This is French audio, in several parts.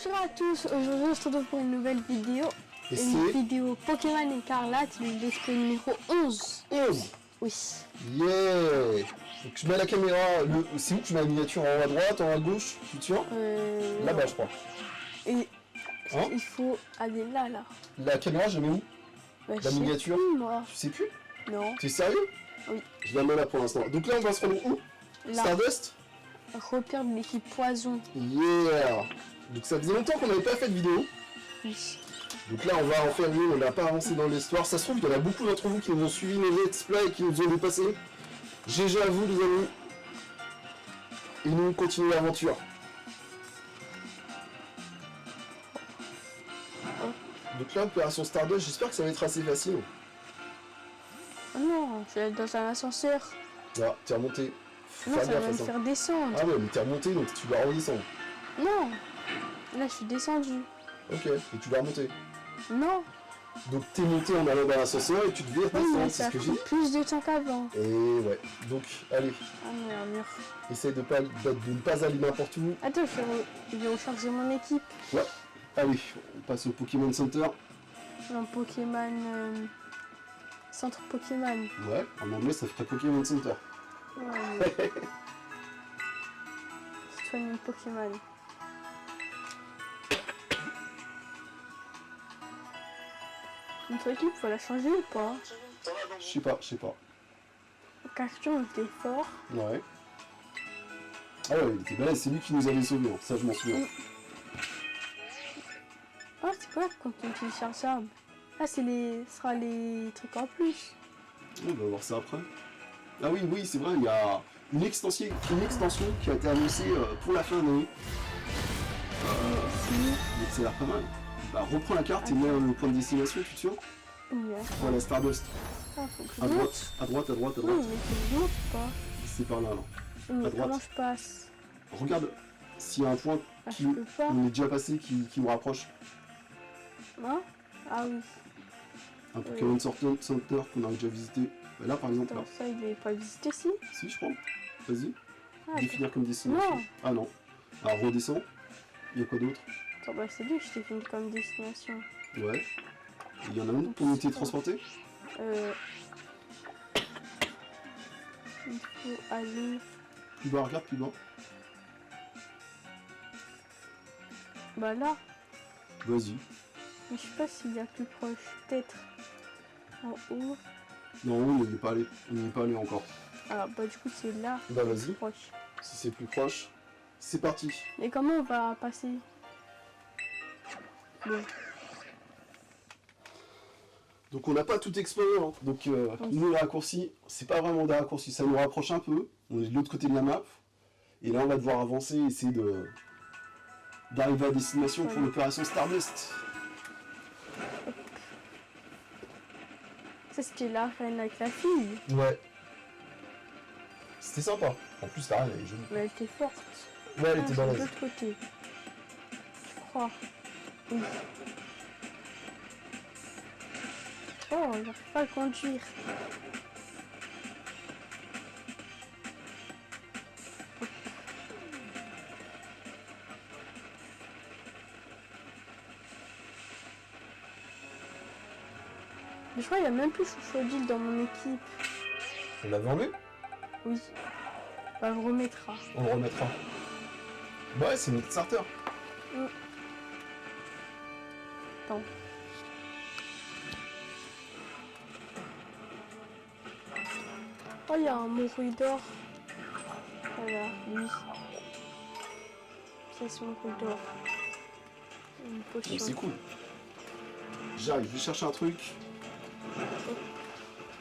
Bonjour à tous, aujourd'hui on se retrouve pour une nouvelle vidéo. Et une vidéo Pokémon Écarlate, le let's play numéro 11. 11. Oui. Yeah. Donc je mets la caméra, c'est où que je mets la miniature? En haut à droite, en haut à gauche? Tu te souviens? Là-bas je crois. Et Hein? il faut aller là. La caméra je la mets où? Bah, La miniature plus, moi. Tu sais plus? Non. T'es sérieux? Oui. Je la mets là pour l'instant. Donc là on va se rendre où? Là. Stardust? Repère de l'équipe Poison. Yeah. Donc ça faisait longtemps qu'on n'avait pas fait de vidéo. Oui. Donc là on va en faire une, on n'a pas avancé dans l'histoire. Ça se trouve il y en a beaucoup d'entre vous qui nous ont suivi nos let's play et qui nous ont dépassés. GG à vous les amis. Et nous on continue l'aventure. Donc là opération Stardust, j'espère que ça va être assez facile. Oh non, je vais aller dans un ascenseur. Ah, t'es remonté. Non, ça va me faire descendre. Ah ouais, mais t'es remonté donc tu dois redescendre. Non. Là, je suis descendu. Ok, et tu dois remonter. Non. Donc t'es monté en allant dans l'ascenseur et tu devais Oui, redescendre, mais c'est ça ce que fait j'ai. plus de temps qu'avant. Et ouais, donc allez, Ah non, il y a un mur. essaye de ne pas aller n'importe où. Attends, je vais recharger mon équipe. Ouais, allez, on passe au Pokémon Center. Non, Pokémon... Centre Pokémon. Ouais, en anglais ça ferait Pokémon Center. Ouais, soigne Pokémon. Notre équipe, faut la changer ou pas? Je sais pas. Question était fort. Ouais. Ah ouais, il était balèze, c'est lui qui nous avait sauvés, ça je m'en souviens. Ah, c'est quoi le contenu téléchargeable? Ah, ce sera les trucs en plus. On va voir ça après. Ah oui, c'est vrai, il y a une extension qui a été annoncée pour la fin d'année. Donc ça a l'air pas mal. Bah reprends la carte et mets le point de destination, tu te souviens? Yeah. Voilà, Stardust. Ah, faut que je À monte. droite. Oui, mais que je monte pas. C'est par là. Oui, mais À droite. comment je passe? Regarde s'il y a un point Ah, qui je peux pas. on est déjà passé qui me rapproche. Non? Ah oui. Un Pokémon Center qu'on a déjà visité. Bah, là par exemple, Attends, là. ça, il est pas visité ici? Si, je crois. Vas-y. Ah, Définir comme destination. Non. Ah non. Alors redescends. Il y a quoi d'autre? attends, bah c'est lui que je t'ai fini comme destination. Ouais. Il y en a un autre pour nous télétransporter? Il faut aller... Plus bas, regarde plus bas. Bah là. Vas-y. Mais je sais pas s'il y a plus proche. Peut-être en haut. Non, on n'y est pas allé. On n'y est pas allé encore. Alors bah du coup c'est là. Bah vas-y. Proche. Si c'est plus proche, c'est parti. Mais comment on va passer? Bon. Donc on n'a pas tout exploré, hein. Donc nous les raccourcis, c'est pas vraiment des raccourcis, ça nous rapproche un peu. On est de l'autre côté de la map. Et là on va devoir avancer et essayer d'arriver à destination pour l'opération Stardust. Ça c'était la reine avec la fille. Ouais. C'était sympa. En plus la reine elle est jolie. Mais elle était forte. Ouais, elle était De balèze. l'autre côté. Je crois. Oui. Oh, j'arrive pas à le conduire. Mais je crois qu'il n'y a même plus Chouchodil dans mon équipe. On l'avait enlevé? Oui. Bah, on le remettra. On le remettra. Ouais, c'est notre starter. Attends. Oh, il y a un Morue d'or. Voilà, lui. C'est mon Morue d'or. Une potion. Donc c'est cool. J'arrive, je vais chercher un truc.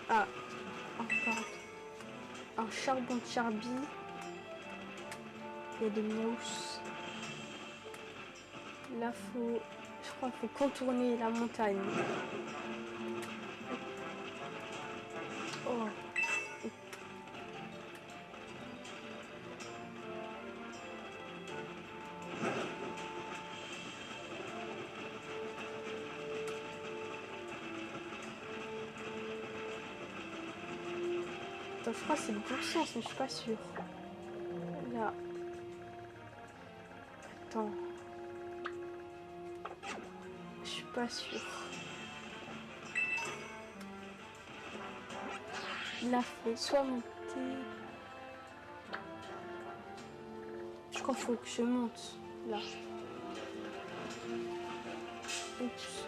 Ah, encore un charbon de charbie. Il y a des mousses. Là, je crois qu'il faut contourner la montagne. Oh. Attends, je crois que c'est le bon sens, mais je suis pas sûre. Là. Attends. pas sûr. Il a fait soit monter. Je crois qu'il faut que je monte là. Oups.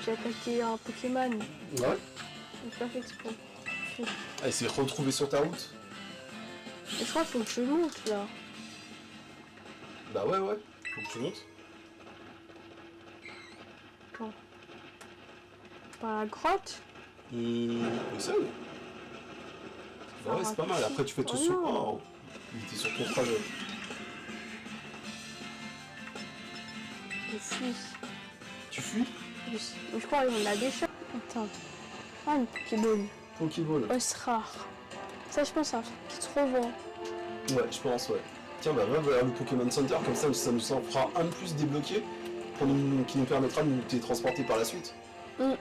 J'ai attaqué un Pokémon. Ouais. J'ai pas fait exprès. Elle s'est retrouvée sur ta route. Et je crois qu'il faut que je monte là. Bah ouais, faut que tu montes. Attends. Par la grotte. Essaye. Bah ouais, c'est pas mal. Après, tu fais ton saut. Oh, il était sur ton trajet. Je fuis. Tu fuis? Je crois qu'on l'a déjà. Attends. Ah, une Pokéball. Pokéball. Os rare. Ça, je pense, c'est un truc qui se revend. Ouais, je pense, ouais. Tiens, bah va vers le Pokémon Center, comme ça nous en fera un de plus débloqué qui nous permettra de nous télétransporter par la suite. Là,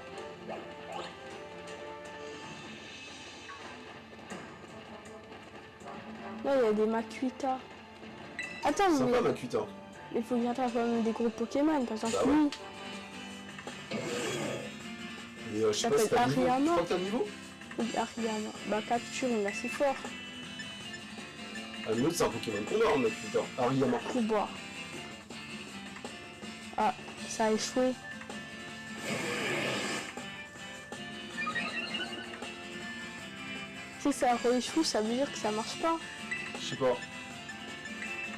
il y a des Makuita. Attends, Sympa, mais Makuita. il faut que j'attrape quand même des gros Pokémon, par exemple Bah ouais. lui. Et je sais pas si t'as le niveau. Tu crois que t'as le niveau? Oui, Ariana. Bah, capture, il est assez fort. Ah, mais l'autre, c'est un Pokémon qu'on a, Makuita. Ariyama. Kuba. Ah, ça a échoué. Si ça rééchoue, ça veut dire que ça marche pas. Je sais pas.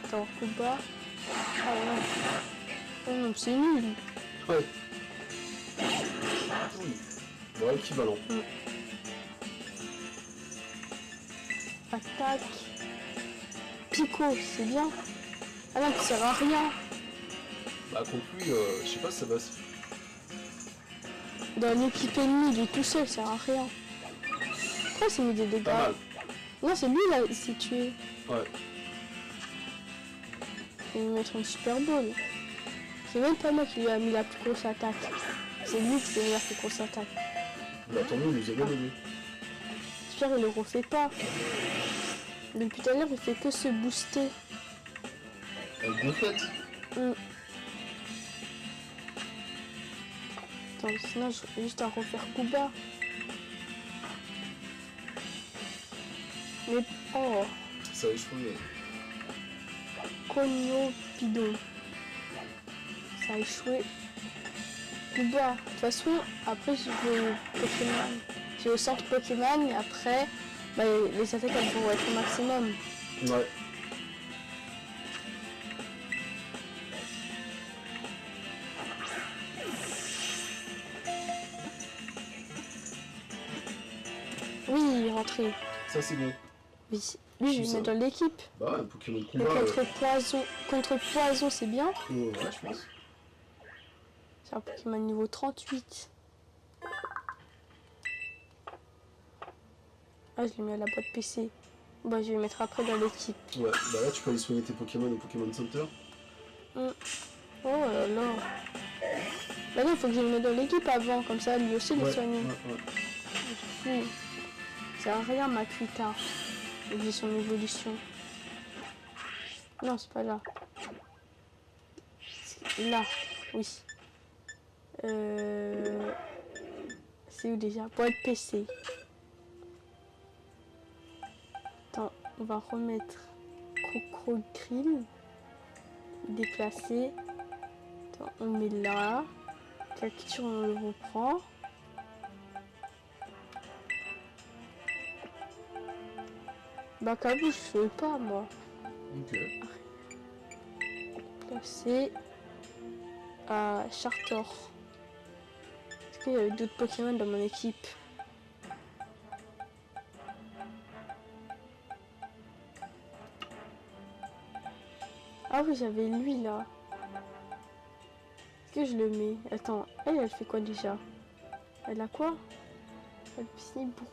Attends, Kuba. Ah non. Oh non, c'est nul. Ouais. Oui. Bon, équivalent. Attaque. Pico, c'est bien. Ah non, ça sert à rien. Bah, contre lui, je sais pas si ça va. Dans l'équipe ennemie, il est tout seul, ça sert à rien. Pourquoi c'est mis des dégâts? Pas mal. Non, c'est lui là, il s'est tué. Ouais. Il va lui mettre une super bowl. C'est même pas moi qui lui a mis la plus grosse attaque. C'est lui qui s'est mis la plus grosse attaque. Bah, tant mieux, il nous a bien aidé. J'espère qu'il le refait pas. Depuis tout à l'heure, il fait que se booster. Avec Gonflette. Attends, sinon j'ai juste à refaire Kuba. Mais oh, Ça a échoué. Konyo Pidon. Ça a échoué. Kuba. De toute façon, après je vais au Pokémon. Je vais au centre Pokémon et après, bah, les attaques elles vont être au maximum. Ouais. Oui, il est rentré. Ça, c'est bon. Oui. Lui, je vais le mettre dans l'équipe. Bah ouais, un Pokémon Le combat. contre-poison, c'est bien. Ouais, je pense. C'est un Pokémon niveau 38. Ah, je l'ai mis à la boîte PC. Bah, je vais le mettre après dans l'équipe. Ouais, bah là, tu peux aller soigner tes Pokémon au Pokémon Center. Oh là là. Bah non, il faut que je le mette dans l'équipe avant, comme ça, lui aussi, il est soigné. Oui. C'est rien, Makuita. J'ai son évolution. Non, c'est pas là. Là, oui. C'est où déjà? Boîte PC. Attends, on va remettre Crocodile. Déplacer. Attends, on met là. Capture, on le reprend. Bah, Kabou, je fais pas, moi. Ok. Placer à Chartor. Est-ce qu'il y avait d'autres Pokémon dans mon équipe? Ah oui, j'avais lui là. Est-ce que je le mets? Attends, elle fait quoi déjà? Elle a quoi?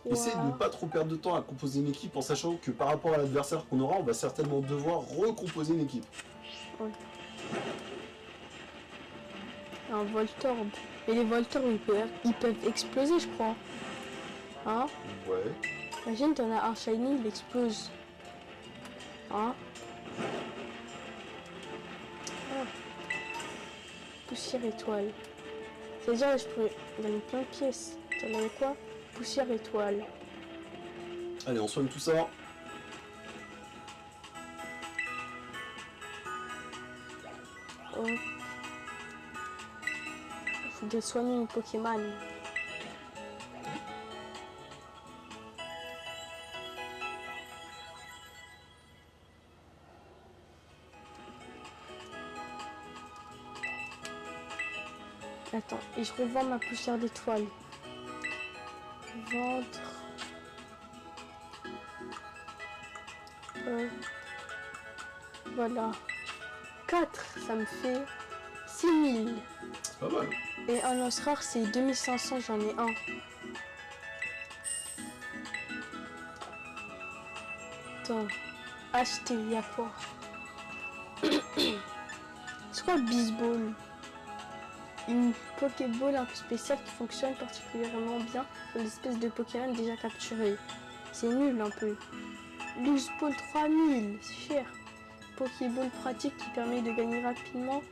Essaye de ne pas trop perdre de temps à composer une équipe en sachant que par rapport à l'adversaire qu'on aura, on va certainement devoir recomposer une équipe. Ouais. Un Voltorb. Et les Voltorbs, ils peuvent exploser, je crois. Hein? Ouais. Imagine, t'en as un shiny, il explose. Hein? Oh. poussière étoile. C'est-à-dire je pourrais gagner plein de pièces. Ça donnerait quoi? Poussière étoile. Allez, on soigne tout ça. Hop. Il faudrait soigner une Pokémon. Attends, et je revends ma poussière d'étoile. Vendre. Voilà. 4, ça me fait 6000. C'est pas mal. Et un lance rare, c'est 2500, j'en ai un. Attends. Acheter, il y a quoi? C'est quoi le baseball? Une Pokéball un peu spéciale qui fonctionne particulièrement bien pour l'espèce de Pokémon déjà capturé. C'est nul un peu. Loose Ball 3000, c'est cher. Pokéball pratique qui permet de gagner rapidement.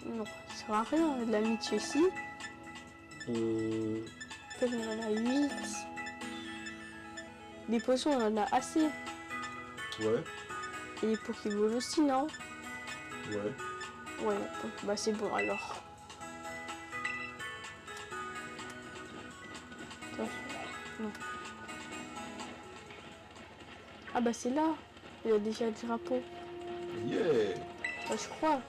Non, ça sert à rien, de l'amitié ici. Il y en a 8. Les potions, on en a assez. Ouais. Et les Pokéballs aussi, non? Ouais. Ouais, bah c'est bon alors. Non. Ah bah c'est là. Il y a déjà le drapeau. Yeah. Bah, je crois.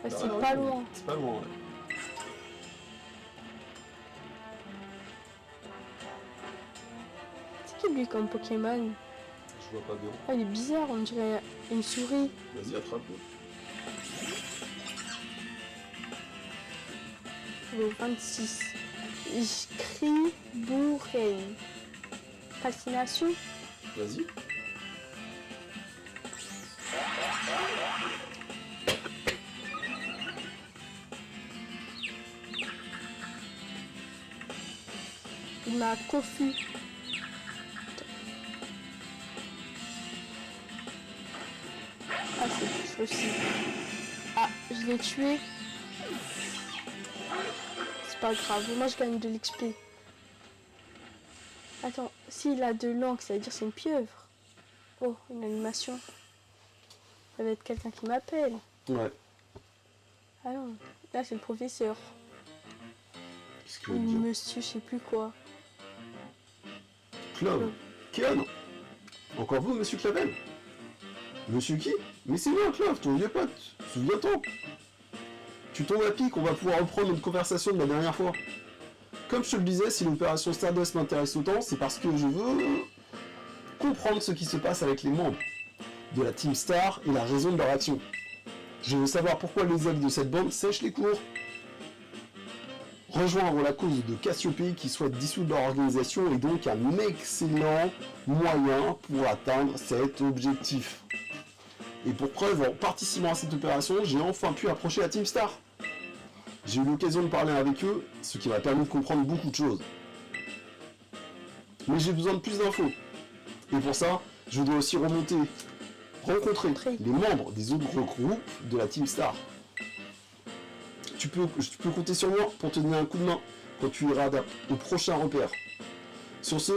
Bah, c'est Ah, pas ouais. loin. C'est pas loin, ouais. C'est qui lui comme Pokémon? Je vois pas bien. Ah, il est bizarre, on dirait une souris. Vas-y, attrape-le. Le 26. J'crie bourré. Fascination. Vas-y. Il m'a confus. Ah, c'est aussi. Ah, je l'ai tué. C'est pas grave, moi je gagne de l'XP. Attends, s'il a de l'encre, ça veut dire c'est une pieuvre. Oh, une animation. Ça va être quelqu'un qui m'appelle. Ouais. Ah non, là c'est le professeur. Qu'est-ce que Ou veut dire? monsieur, je sais plus quoi. Clove. Kian. Encore vous, monsieur Clavel? Monsieur qui? Mais c'est moi, Clove, ton vieux pote. Souviens-toi. Tu tombes à pic, on va pouvoir reprendre notre conversation de la dernière fois. Comme je te le disais, si l'opération Stardust m'intéresse autant, c'est parce que je veux comprendre ce qui se passe avec les membres de la Team Star et la raison de leur action. Je veux savoir pourquoi les elfes de cette bande sèchent les cours. Rejoindre la cause de Cassiopée qui souhaite dissoudre leur organisation est donc un excellent moyen pour atteindre cet objectif. Et pour preuve, en participant à cette opération, j'ai enfin pu approcher la Team Star. J'ai eu l'occasion de parler avec eux, ce qui m'a permis de comprendre beaucoup de choses. Mais j'ai besoin de plus d'infos. Et pour ça, je dois aussi rencontrer les membres des autres groupes de la Team Star. Tu peux compter sur moi pour te donner un coup de main quand tu iras au prochain repère. Sur ce,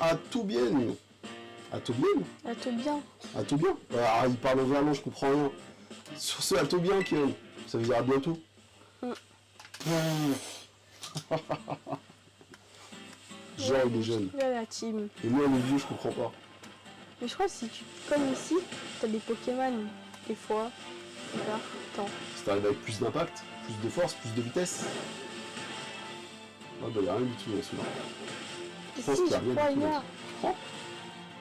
à tout bien. À tout bien. À tout bien. À tout bien. Ah, il parle en verlan, je comprends rien. Sur ce, à tout bien, Kian. Ça veut dire à bientôt. Genre, il est jeune. Là, la team. Et moi, le vieux, je comprends pas. Mais je crois que si tu, comme ici, t'as des Pokémon, des fois. Regarde, attends. Si t'arrives avec plus d'impact, plus de force, plus de vitesse. Ah bah y'a rien du tout dans celui-là. Je pense Ici, qu'il y a je rien crois, du tout il y dans a. celui-là. Tu prends?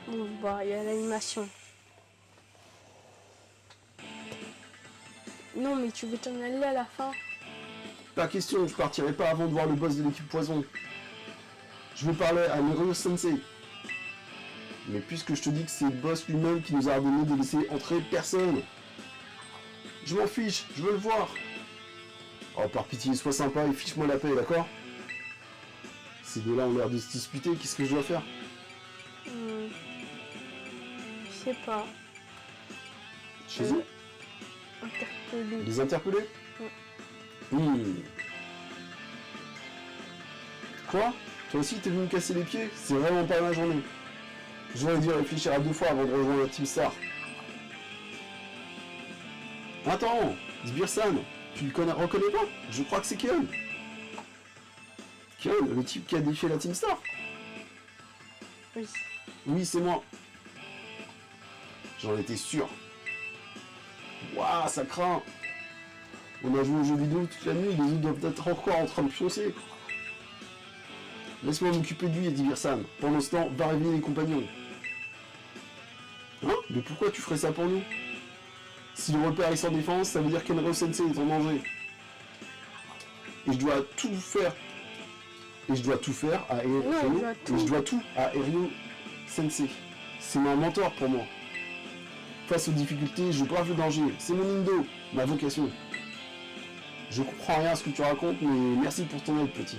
Bon, bah, il y a l'animation. Non, mais tu veux t'en aller à la fin. Pas question, je partirai pas avant de voir le boss de l'équipe Poison. Je veux parler à Mirio Sensei. Mais puisque je te dis que c'est le boss lui-même qui nous a ordonné de laisser entrer personne. Je m'en fiche, je veux le voir. Oh, par pitié, sois sympa et fiche-moi la paix, d'accord? Ces deux-là ont l'air de se disputer, qu'est-ce que je dois faire? Je sais pas. Chez eux? Interpréter. interpeller. Les interpeller? Quoi? Toi aussi t'es venu me casser les pieds? C'est vraiment pas ma journée. J'aurais dû réfléchir à 2 fois avant de rejoindre la Team Star. Attends, Sbirsan, tu le reconnais pas? Je crois que c'est Keon. Keon, le type qui a défié la Team Star. Oui. Oui, c'est moi. J'en étais sûr. Waouh, ça craint. On a joué aux jeux vidéo toute la nuit, les autres doivent être encore en train de pioncer. Laisse-moi m'occuper de lui et Diversan. Pendant ce temps, va réveiller les compagnons. Hein? Mais pourquoi tu ferais ça pour nous? Si le repère est sans défense, ça veut dire qu'Enryo Sensei est en danger. Et je dois tout faire. Et je dois tout faire à Enryo Sensei. C'est un mentor pour moi. Face aux difficultés, je brave le danger. C'est mon indo, ma vocation. Je comprends rien à ce que tu racontes, mais merci pour ton aide, petit.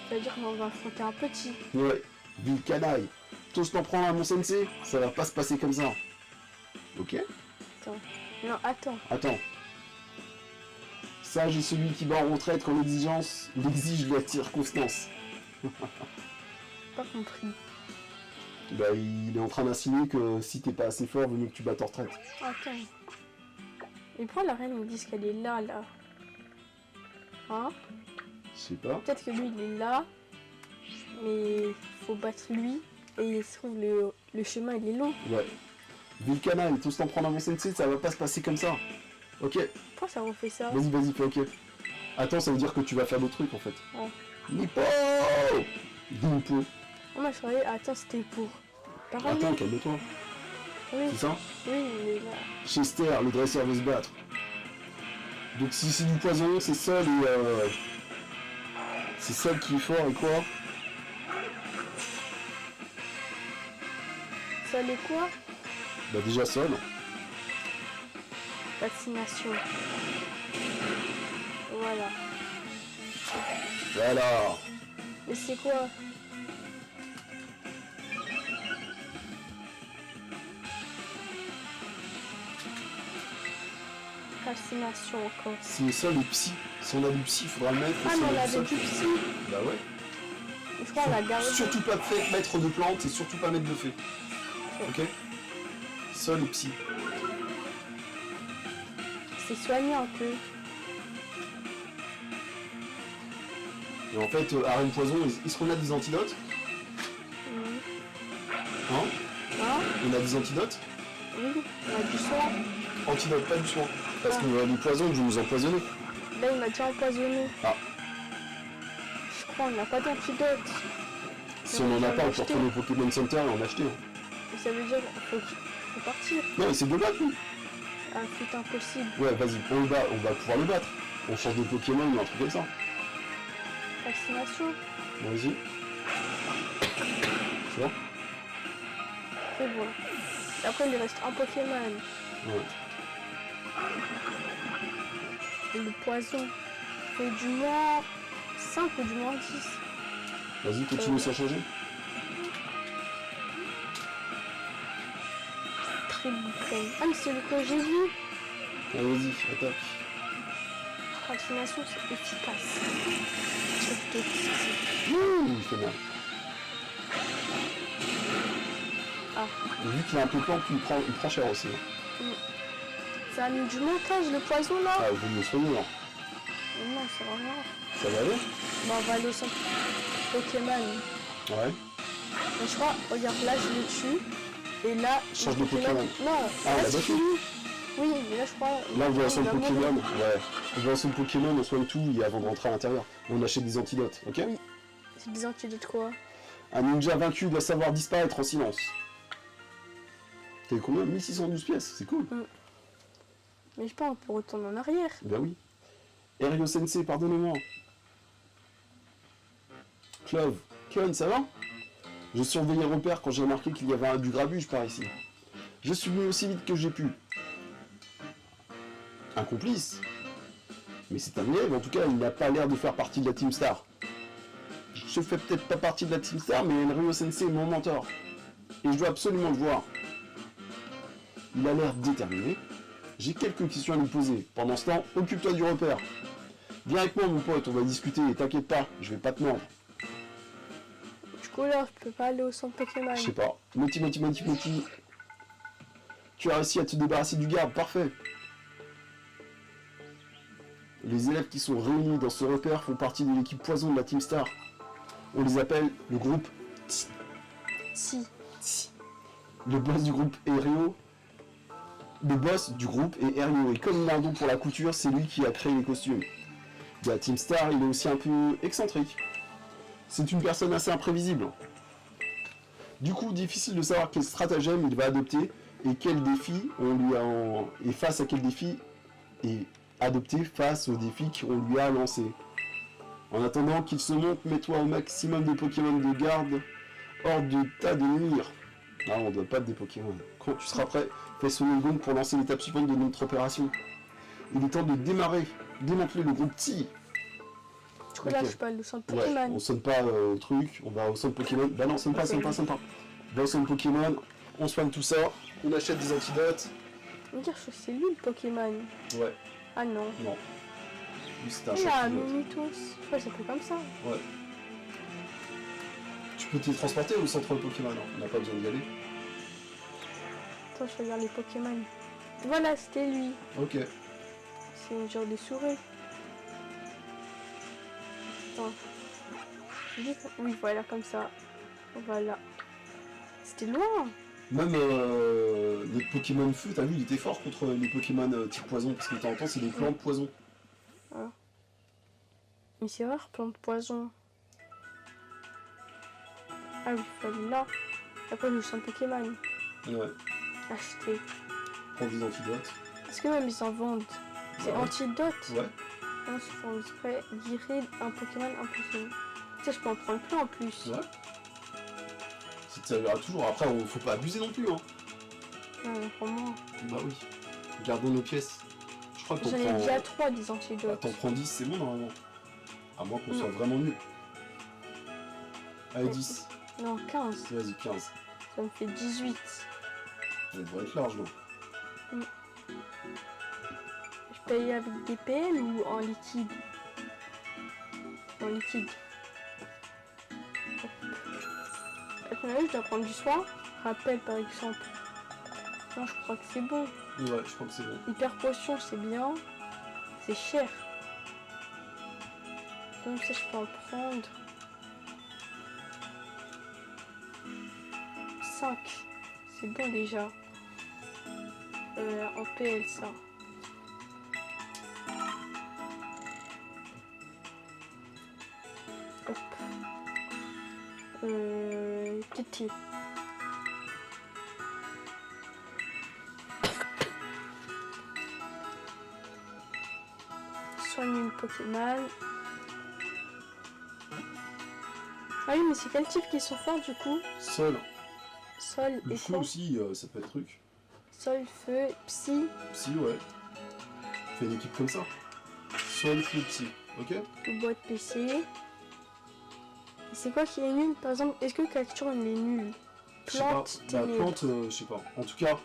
Ça veut dire qu'on va affronter un petit. Ouais, ville canaille. T'oses t'en prendre à mon sensei? Ça va pas se passer comme ça. Ok? Attends. Non, attends. Attends. Sage est celui qui bat en retraite quand l'exige la circonstance. Pas compris. Bah, il est en train d'insinuer que si t'es pas assez fort, vaut mieux que tu battes en retraite. Attends. Et pourquoi la reine me dit qu'elle est là, là? Hein? Je sais pas. Peut-être que lui, il est là. Mais faut battre lui. Et il se trouve, le chemin, il est long. Ouais. Ville canaille, t'oses t'en prendre à mon sensei, ça va pas se passer comme ça. Ok. Pourquoi ça refait ça? Vas-y, fais ok. Attends, ça veut dire que tu vas faire d'autres trucs en fait. Ouais. Nippo! Nippo. Oh, moi, je croyais... Attends, c'était pour... Pareil. Attends, calme-toi. Oui, C'est ça? oui, il est là. Chester, le dresseur veut se battre. Donc si c'est du poison, c'est Sol et c'est Sol qui est fort et quoi? Ça l'est quoi? Bah déjà Sol. Vaccination. Voilà. Voilà. Mais c'est quoi? Vaccination encore. Si Sol est psy, si on a du psy, il faudra le mettre. Ah, si mais on a avait Sol, du psy. Bah ouais. Je crois qu'on l'a gardé. Surtout pas mettre de plantes et surtout pas mettre de fées. Ok? Sol et psy. C'est soigné un peu. Et en fait, arène poison, est-ce qu'on a des antidotes? Hein? Hein? On a des antidotes? Oui, on a du soin. Antidote, pas du soin. Parce qu'on a du poison, je vais nous empoisonner. Là, il m'a déjà empoisonné. Ah. Je crois qu'on n'a pas d'antidote. Si on en a pas, on peut retourner au Pokémon Center et en acheter. Et ça veut dire qu'il faut partir. Non, mais c'est de battre, lui. Ah, c'est impossible. Ouais, vas-y, on le bat, on va pouvoir le battre. On change de Pokémon ou un truc comme ça. Vaccination. Bon, vas-y. C'est bon? C'est bon. Et après, il lui reste un Pokémon. Ouais. Et le poison. Et du moins 5 ou du moins 10. Vas-y, continue sans changer. Très bon. Ah, mais c'est le que j'ai vu. Allez, vas-y, attaque. Vaccination, c'est efficace. Truc de psy. Ouh, il fait mal. Ah. Et vu qu'il est un peu plan, il prend cher aussi. Ça a mis du montage, le poison, là. Ah, vous me soignez, là. Non, c'est vraiment... Ça va aller? Bon, on va aller au centre Pokémon. Ouais. Mais je crois, regarde, là, je le tue. Et là... Change le de Pokémon. Non, Ah, là, bah, c'est d'accord. fini. Oui, mais là, je crois... Là, on va à il son va Pokémon. mourir. Ouais. On va à son Pokémon, on soigne tout et avant de rentrer à l'intérieur. On achète des antidotes, ok? Oui. C'est des antidotes quoi? Un ninja vaincu doit savoir disparaître en silence. T'as eu combien? 1612 pièces, c'est cool. Mais je sais pas, on peut retourner en arrière. Ben oui. Enryo Sensei, pardonnez-moi. Clove. Keon, ça va? Je surveillais le repère quand j'ai remarqué qu'il y avait du grabuge par ici. Je suis venu aussi vite que j'ai pu. Un complice? Mais c'est un élève, en tout cas, il n'a pas l'air de faire partie de la Team Star. Je fais peut-être pas partie de la Team Star, mais Enryo Sensei est mon mentor. Et je dois absolument le voir. Il a l'air déterminé. J'ai quelques questions à lui poser. Pendant ce temps, occupe-toi du repère. Viens avec moi mon pote, on va discuter, et t'inquiète pas, je vais pas te mordre. Du coup là, je peux pas aller au centre Pokémon. Je sais pas. Moti. Tu as réussi à te débarrasser du garde, parfait. Les élèves qui sont réunis dans ce repère font partie de l'équipe poison de la Team Star. On les appelle le groupe Si. Le boss du groupe est Rio. Le boss du groupe est Rio. Et comme il a un don pour la couture, c'est lui qui a créé les costumes. De la Team Star, il est aussi un peu excentrique. C'est une personne assez imprévisible. Du coup, difficile de savoir quel stratagème il va adopter et quel défi on lui a et face à quel défi est adopté face aux défis qu'on lui a lancés. En attendant qu'il se monte, mets-toi au maximum de Pokémon de garde hors de tas de nuire. Ah, on doit pas des Pokémon. Quand tu seras prêt, fais sonner le gong pour lancer l'étape suivante de notre opération. Il est temps de démanteler le groupe T. Du coup là, Ok. je peux aller au centre Ouais, Pokémon. on sonne pas au truc, on va au centre Pokémon. Bah non, sonne pas. Va au centre Pokémon, on soigne tout ça, on achète des antidotes. On va dire que c'est lui le Pokémon. Ouais, Ah non. non. Lui c'est un Il a un champion. Minitus. Je crois que ça s'appelle comme ça. Ouais. Tu peux te transporter au centre Pokémon, hein. On n'a pas besoin d'y aller. Attends, je regarde les Pokémon. Voilà, c'était lui. Ok. C'est une genre de souris. Attends. Oui, voilà, comme ça. Voilà. C'était loin. Même les Pokémon feu, t'as vu, il était fort contre les Pokémon type poison, parce que de temps en temps c'est des plantes poison. Mais c'est rare, plante poison. Ah oui, il fallait là. Après, je sens Pokémon. Ouais. Acheter. Prends des antidotes. Est-ce que même ils en vendent? C'est Ouais. antidote. Ouais. On se fait exprès. Guérir un Pokémon impossible. Tu sais, je peux en prendre plein en plus. Ouais. Ça te servira toujours. Après, faut pas abuser non plus, hein. Ouais, pour moi. Bah oui. Gardons nos pièces. Je crois qu'on J'en ai prend... déjà 3 des Ah, antidotes. t'en prends 10, c'est bon normalement. À moins qu'on Non. soit vraiment nul. Allez, Ouais. 10. Non, 15. Vas-y, 15. Ça me fait 18. Ça devrait être large, non? Je paye avec des PL ou en liquide? En liquide. À ton avis, je dois prendre du soin? Rappel par exemple. Non, je crois que c'est bon. Ouais, je crois que c'est bon. Hyper potion, c'est bien. C'est cher. Donc ça, je peux en prendre 5. C'est bon déjà. En PL, ça. Hop. Titi. Soigne une Pokémon. Ah oui, mais c'est quel type qui sont forts du coup? Sol. Sol Le et feu quoi? aussi, ça peut être truc. Sol, feu, psy, Psy, ouais. Fais une équipe comme ça. Sol, feu, psy. Ok? boîte PC. Et c'est quoi qui est nul? Par exemple, est-ce que Cacturne il est nul? Je sais pas. Plante, Bah, ténèbres. plante, je sais pas. En tout cas,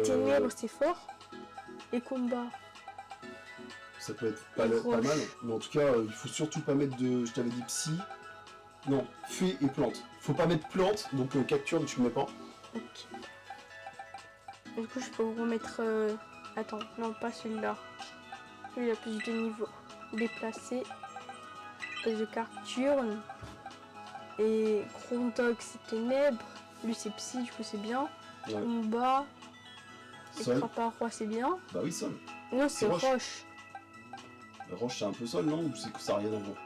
Ténèbres, c'est fort. Et combat. ça peut être Et pas roche. mal. Mais en tout cas, il faut surtout pas mettre de. Je t'avais dit psy. Non, fée et plante. Faut pas mettre plante, donc Cacturne, tu le mets pas. Ok. Du coup, je peux remettre. Attends, non, pas celui-là. Lui, il a plus de niveau. Déplacer. Place de Cacturne. Et Grondog, c'est ténèbres. Lui, c'est psy, du coup, c'est bien. Ouais. Combat. Et Sol. Craparois, c'est bien. Bah oui, sol. Non, c'est roche. roche. Roche, c'est un peu sol, non? Ou c'est que ça a rien à voir?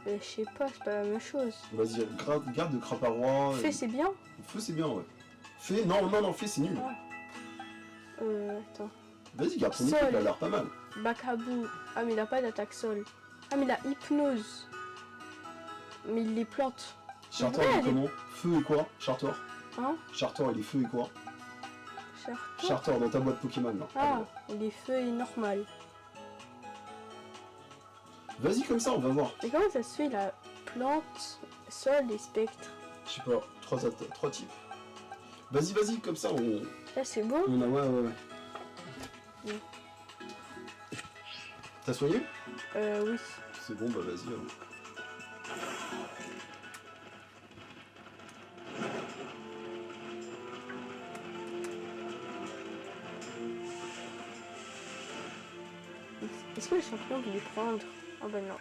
Je sais pas, c'est pas la même chose. Vas-y, garde de Craparois. Fée, c'est bien. Feu, c'est bien, ouais. Fée, non, fée, c'est nul. Attends. Vas-y, garde ton Sol. équipe, elle a l'air pas mal. Bakabou. Ah, mais il a pas d'attaque sol. Ah, mais il a hypnose. Mais il les plante. Chartor, Ouais, il est elle est- comment? Feu et quoi? Chartor? Hein? Chartor, il est feu et quoi? Chartor. Chartor, dans ta boîte Pokémon, là. Ah, il est feu et normal. Vas-y, comme ça, on va voir. Mais comment ça se fait, la plante, sol et spectre? Je sais pas, trois types. Vas-y, comme ça, on Là, c'est bon. a... Ouais. Donc, T'as soigné? Oui. C'est bon, bah vas-y alors. Est-ce que le champion peut les prendre? Ah bah non.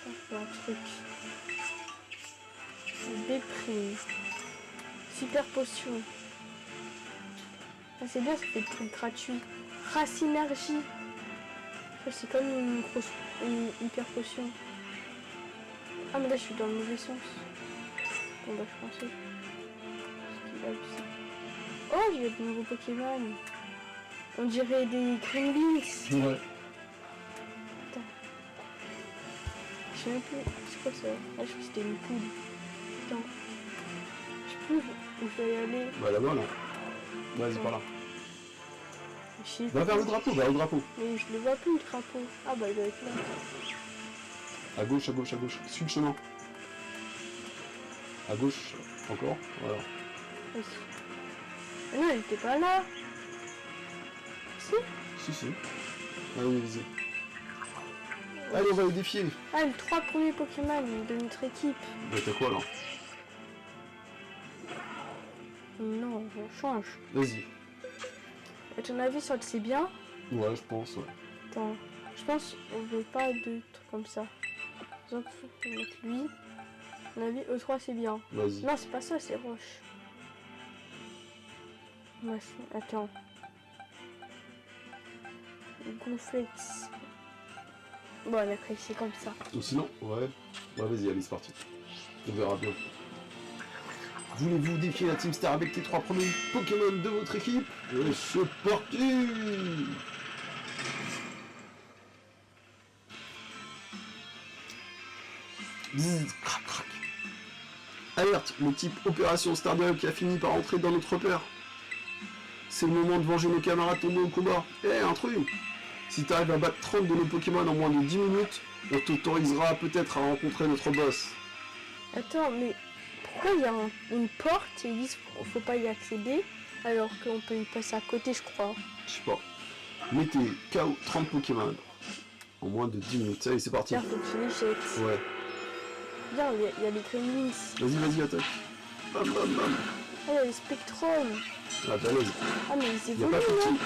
Il y a un truc. Déprime. Super potion. Ah, c'est bien, ça fait des trucs gratuits. Racinergie. C'est comme une grosse, une hyper potion. Ah mais là je suis dans le mauvais sens. Bon bah je pensais. Oh, il y a de nouveaux Pokémon. On dirait des Gremlins. Ouais. Attends. Je sais même plus. C'est quoi ça? Ah, je crois que c'était une poule. Attends. Je sais plus où je vais y aller. Bah là-bas, là. Vas-y, par là. Je sais Va vers le drapeau, vers le drapeau. Mais je le vois plus le drapeau. Ah bah il doit être là. À gauche, à gauche, à gauche. Suis le chemin. À gauche, encore. Voilà. Oui. Ah non, elle était pas là. Si? Si, si. Allez, vas-y. Allez, on va les défier. Ah, les 3 premiers Pokémon de notre équipe. Bah, t'as quoi là? Non, on change. Vas-y. À ton avis, ça c'est bien? Ouais, je pense, ouais. Attends, je pense qu'on veut pas de trucs comme ça. Donc, faut mettre lui. À mon avis, E3 c'est bien. Vas-y. Non, c'est pas ça, c'est Roche. Ouais, attends. Gonflex. Bon, d'accord, c'est comme ça. Ou sinon, ouais. Ouais, vas-y, allez, c'est parti. On verra bien. Voulez-vous défier la Team Star avec les 3 premiers Pokémon de votre équipe? Et c'est parti! Bzzz, crac, crac. Alerte, le type Opération Starduck a fini par entrer dans notre repère. C'est le moment de venger nos camarades tombés au combat. Eh, intrus! Si t'arrives à battre 30 de nos Pokémon en moins de 10 minutes, on t'autorisera peut-être à rencontrer notre boss. Attends, mais pourquoi il y a une porte et ils disent qu'il faut pas y accéder alors qu'on peut y passer à côté, je crois. Je sais pas. Mettez KO 30 Pokémon en moins de 10 minutes. Allez, c'est parti. Tiens, faut que tu les jettes. Ouais. Bien, il y a les Gremlins. Vas-y, vas-y, attaque. Bam, bam, bam. Ah, il y a les Spectrum. Ah, t'as l'aise. Ah, mais ils Il n'y a pas évoluent, de non?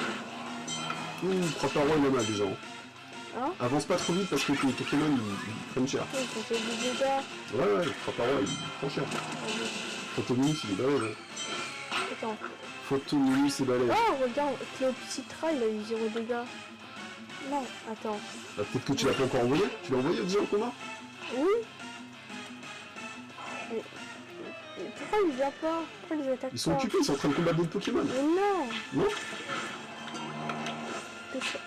petit. Trois parois, il y en a déjà. Hein? Avance pas trop vite parce que les Pokémon ils prennent cher. Oui, ils ont fait des dégâts. Ouais, ouais, trois parois, ils prennent cher. Photominus, il est balèze. Hein. Attends. Photominus, c'est balèze. Oh, regarde, Cléopsitra, il a eu 0 dégâts. Non, attends. Ah, peut-être que tu l'as pas encore envoyé. Tu l'as envoyé déjà au combat? Oui. Mais pourquoi il vient pas? Pourquoi ils attaquent Ils sont pas? occupés, ils sont en train de combattre d'autres Pokémon. Mais non. Non?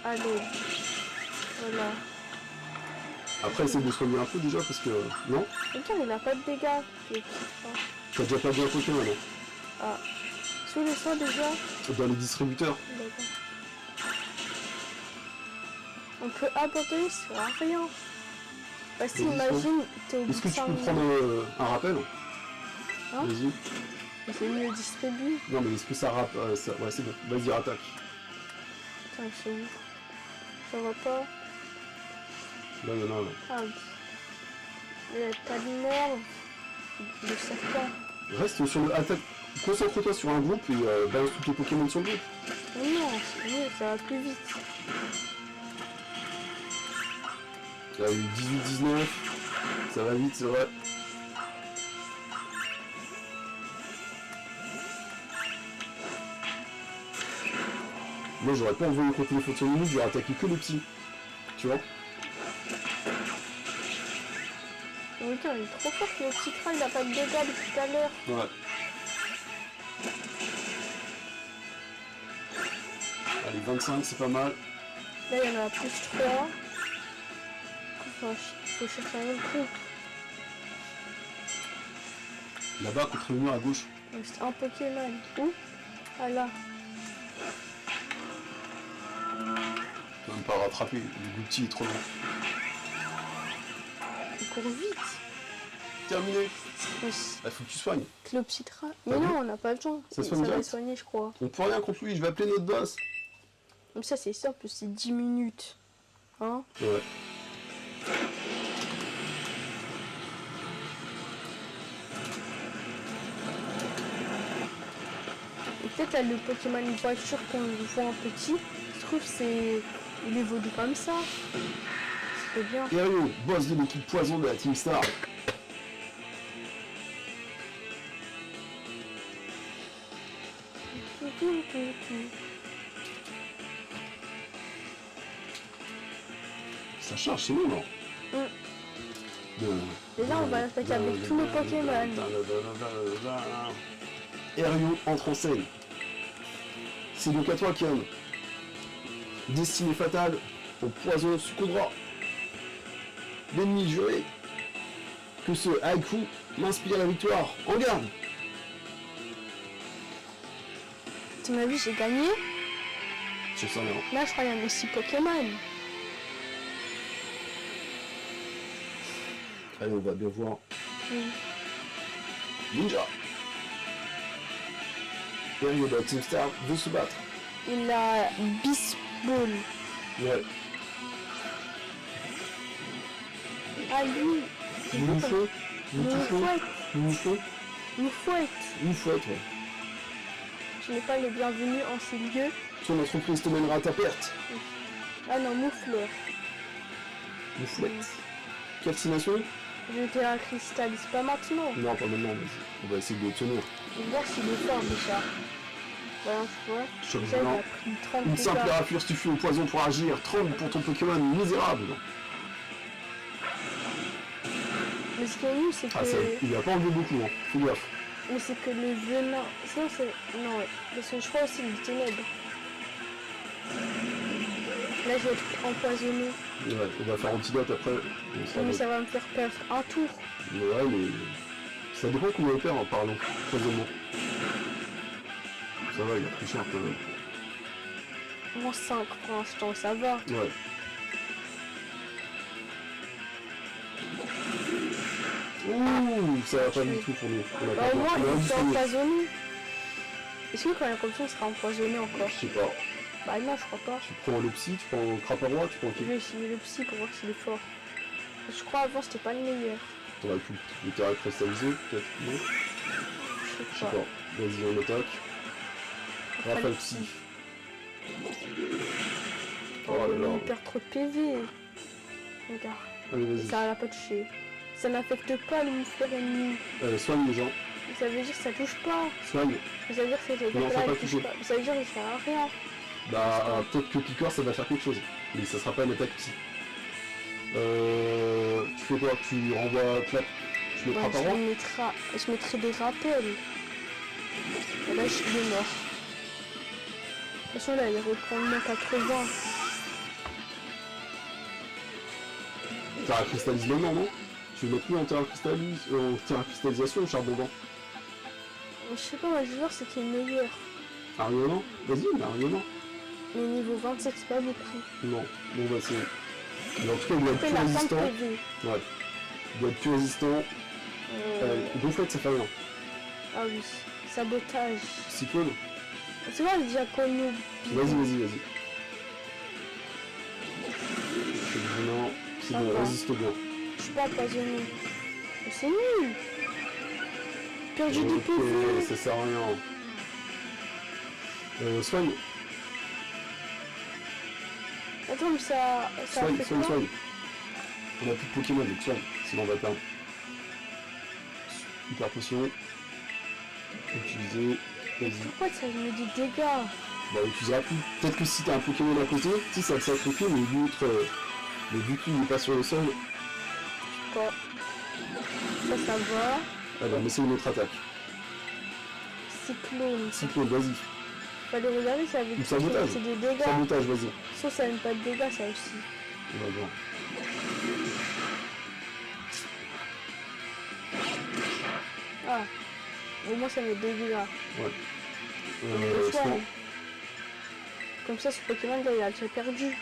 Allez. Voilà. Après, essaye de soigner un peu déjà parce que. Non? Regarde, il a pas de dégâts. Cléopsitra. T'as déjà pas bien Pokémon, non? Ah. Sous les soins déjà. Dans les distributeurs. D'accord. On peut abandonner sur rien. Parce que Mais imagine, t'es au bout Est-ce que de tu 5 peux minutes. prendre un rappel? Hein? Vas-y. C'est mieux distribué. Non, mais est-ce que ça rappe ouais, c'est bon. Vas-y, rattaque. Attends, c'est où? Ça va pas. Là, il y en a un là. Ah oui. Il n'y a pas de merde. Le serpent. Reste sur le attaque. Concentre-toi sur un groupe et balance tous les Pokémon sur le groupe. Mais non, c'est mieux, ça va plus vite. Il y a eu 18-19. Ça va vite, c'est vrai. Moi, j'aurais pas envoyé contre les Photominus, j'aurais attaqué que les petits. Tu vois? Regarde, il est trop fort que le petit train, il a pas de dégâts depuis tout à l'heure. Ouais. Allez, 25, c'est pas mal. Là, il y en a plus 3. Enfin, faut chercher un autre groupe. Là-bas, contre le mur à gauche. Il reste un Pokémon. Où? Ah là. Je peux même pas rattraper, le petit est trop long. Il court vite. Terminé. Mais Bah, faut que tu soignes. Cléopsitra. Mais Ah non, oui. on n'a pas le temps. Ça Ça soigne va direct. soigner, je crois. On peut rien contre lui, je vais appeler notre boss. Comme ça, c'est simple, c'est 10 minutes. Hein? Ouais. Et peut-être là, le Pokémon voiture qu'on voit en petit, je trouve c'est. Il évolue comme ça. C'est bien. Aéreo, boss de l'équipe Poison de la Team Star. Ça charge, c'est long, non? Et là, on va l'attaquer avec tous nos Pokémon. Aéreo entre en scène. C'est donc à toi, Kian. Destinée fatale au poison Sucodra. L'ennemi juré. Que ce haïku m'inspire la victoire. En garde. À ton avis, j'ai gagné. Je sens rien. Là, je crois qu'il y a mes 6 Pokémon. Allez, on va bien voir. Ninja. Aéreo de la Team Star veut se battre. Il a Bisball. Ouais. Ah, lui. Moufou. Moufouette. Moufou. Moufouette. Moufouette, ouais. Je n'ai pas les bienvenus en ces lieux. Ton entreprise te mènera à ta perte. Ah non, Moufleur. Moufouette. Calcination? Je te la cristallise pas maintenant. Non, pas maintenant, vas-y. On va essayer de le tenir. Je vais voir s'il est fort déjà. Voilà, tu vois. Choc Déjà, il violent. a pris 30 Une simple dégâts. rafure suffit au poison pour agir. 30 pour ton Pokémon misérable. Mais ce qui est nul, c'est que... Ah, ça, il a pas enlevé beaucoup, hein. Fais gaffe. Mais c'est que le venin... Sinon, c'est... Non, ouais. Parce que je crois aussi le ténèbre. Là, je vais être empoisonné. Ouais, on va faire antidote après. Bon, ça Mais va. ça va me faire perdre un tour. Ouais, mais... Ça dépend comment on perd en parlant. Poisonnement. Ça va, il a pris cher quand même. Moins 5 pour l'instant, ça va. Ouais. Ouh, ça va pas du tout pour nous. On a Bah, pas au moins, on a il du s'est soigné. empoisonné. Est-ce que quand il y a comme ça, on sera empoisonné encore? Je sais pas. Bah non, je crois pas. Tu prends le psy, tu prends Craparois, tu prends Je qui? vais essayer le psy pour voir s'il est fort. Je crois avant c'était pas le meilleur. T'aurais pu le terrain cristallisé, peut-être? Non? Je Je sais sais pas. pas. Vas-y, on attaque. Après, Rafale le psy. Oh, Oh là là. il perd trop de PV. Regarde, Allez, vas-y. ça l'a pas touché. Ça n'affecte pas le moufleur ennemi. Soigne les gens. Ça veut dire que ça touche pas. Soigne. Ça veut dire que cette Non, faut là pas elle touche toucher. pas. Ça veut dire qu'il sert à rien. Bah, peut-être que piqueur, ça va faire quelque chose. Mais ça sera pas une attaque psy. Tu fais quoi? Tu renvoies clap. Tu le Ouais, Craparois? je mettrai des rappels. Et là, il est mort. De toute façon, là, il reprend le moins 80. Terrain cristallise maintenant, non? Tu veux mettre lui en terrain cristallisation ou charbon blanc? Je sais pas, moi, je veux voir c'est qui est le meilleur. Ariana? Vas-y, mais Ariana. Mais niveau 27, c'est pas beaucoup. Non. Bon, bah c'est... Mais en tout cas, il doit être Après, plus la fin de résistant. PV. Ouais. Il doit être plus résistant. Gonflette, ça fait rien. Ah oui, sabotage. Cyclone? C'est quoi le diacono? Vas-y. C'est non, c'est Ça bon, va. résiste bien. Je suis pas empoisonné. Mais c'est nul. Perdu des Ok, PV. ça sert à rien. Soigne. Attends, mais ça fait quoi? Soigne. On a plus de Pokémon, donc soigne, sinon on va perdre. Hyper potion. Utiliser. Vas-y. Pourquoi ça met des dégâts? Bah, utilisera plus. Peut-être que si t'as un Pokémon à côté, si ça te sacrifie, mais vu qu'il n'est pas sur le sol, Quoi? Ça va. alors mais c'est une autre attaque. Cyclone. Cyclone, vas-y. Fallait regarder ça avec Ou sabotage. c'est des dégâts. Sabotage, vas-y. Sauf ça n'aime pas de dégâts, ça aussi. On va voir. Ah. Au moins ça met des dégâts. Ouais. Le soin. Soin. Comme ça, ce Pokémon là, il a déjà perdu.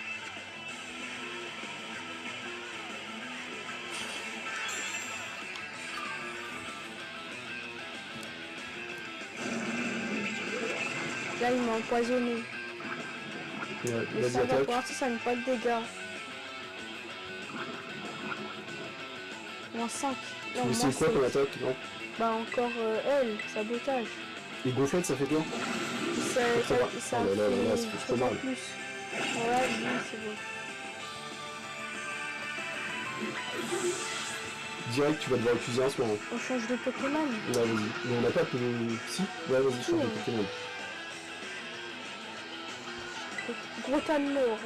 Là, il m'a empoisonné. Ouais, Mais vas-y, ça va, attaque. pour l'instant, ça n'a pas de dégâts. Moins 5. Non, Mais moins c'est quoi 7. comme attaque, non? Bah encore elle, sabotage. Et gonflette, ça fait quoi? Ça Oh là là, là, ça fait fait trop 3 mal. plus. Voilà, lui, c'est bon. Direct, tu vas devoir utiliser un soin. On change de Pokémon. Ouais, vas-y. Mais on n'a pas de... Si? Ouais, vas-y, change de Pokémon. Grotanmore.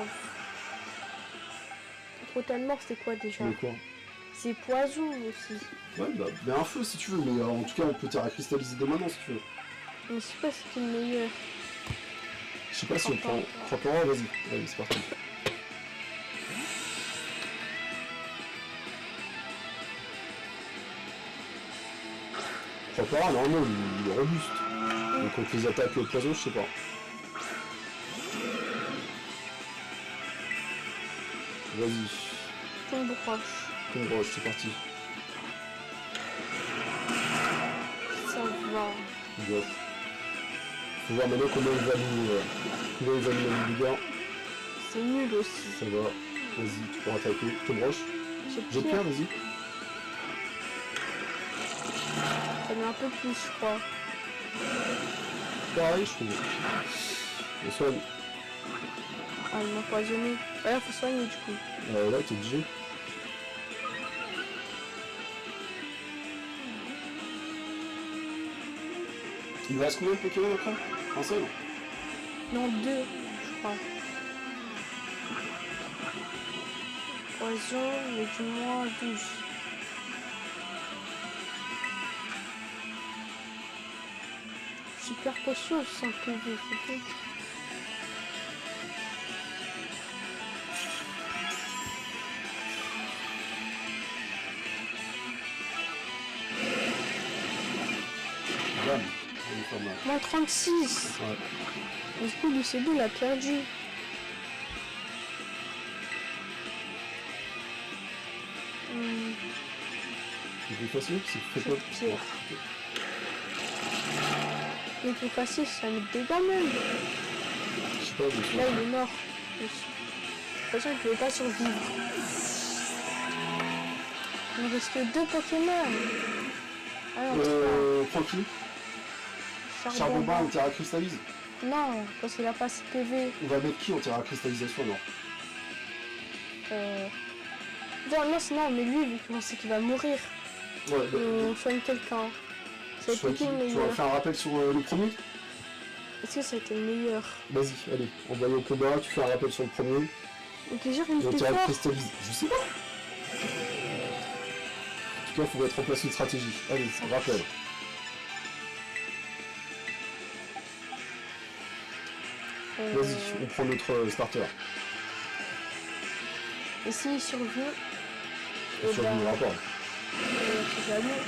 Grotanmore, c'est quoi déjà? Mais quoi? C'est poison aussi. Ouais, bah, mais un feu si tu veux, mais en tout cas, on peut terra cristalliser dès maintenant si tu veux. Mais je sais pas si c'est le meilleur. Je sais pas si on prend... Croque-en. Croque-en, vas-y. Allez, c'est parti. Croque-en, normalement, il est robuste. Donc contre les attaques poison, je sais pas. Vas-y. Tombe broche. Tombe broche, c'est parti. Ça va. Go. Faut voir maintenant comment il va nous mettre du dégâts. C'est nul aussi. Ça va. Vas-y, tu peux attaquer. Tombe broche. C'est J'ai pire. peur, vas-y. Ça met un peu plus, je crois. Pareil, je trouve. On soigne. Ah, il m'a empoisonné. Ouais, faut soigner du coup. Là, t'es obligé. Il nous reste combien de Pokémon après? Un seul? Non, 2, je crois. Poison, mais du moins 12. Super potion sans PV, c'est tout. Bam. Ça nous fait mal. Moins 36. Ouais. Du coup, l'UC2 l'a perdu. C'est plus facile? C'est C'est quoi? pire. Le plus facile, ça met des dégâts même. Je sais pas, bien sûr. Là, il est mort. De toute façon, il ne pouvait pas survivre. Il ne reste que 2 Pokémon. Alors, Prends qui? Charbon. Charbomba, on terra cristallise. Non, parce qu'il a pas assez PV. On va mettre qui en terra cristallisation alors? Non, non, sinon, mais lui, vu qu'on sait qu'il va mourir, Ouais, bah, on soigne quelqu'un. Ça a soit été qui? le Tu vas meilleur. faire un rappel sur le premier? Est-ce que ça a été le meilleur? Vas-y, allez, on va aller au combat, tu fais un rappel sur le premier. Donc, les gens, ils Et on étaient terra forts. cristallise. Je sais pas. En tout cas, il faut mettre en place une stratégie. Allez, rappel. Vas-y, on prend notre starter. Et s'il survit, On et survivra pas. jamais.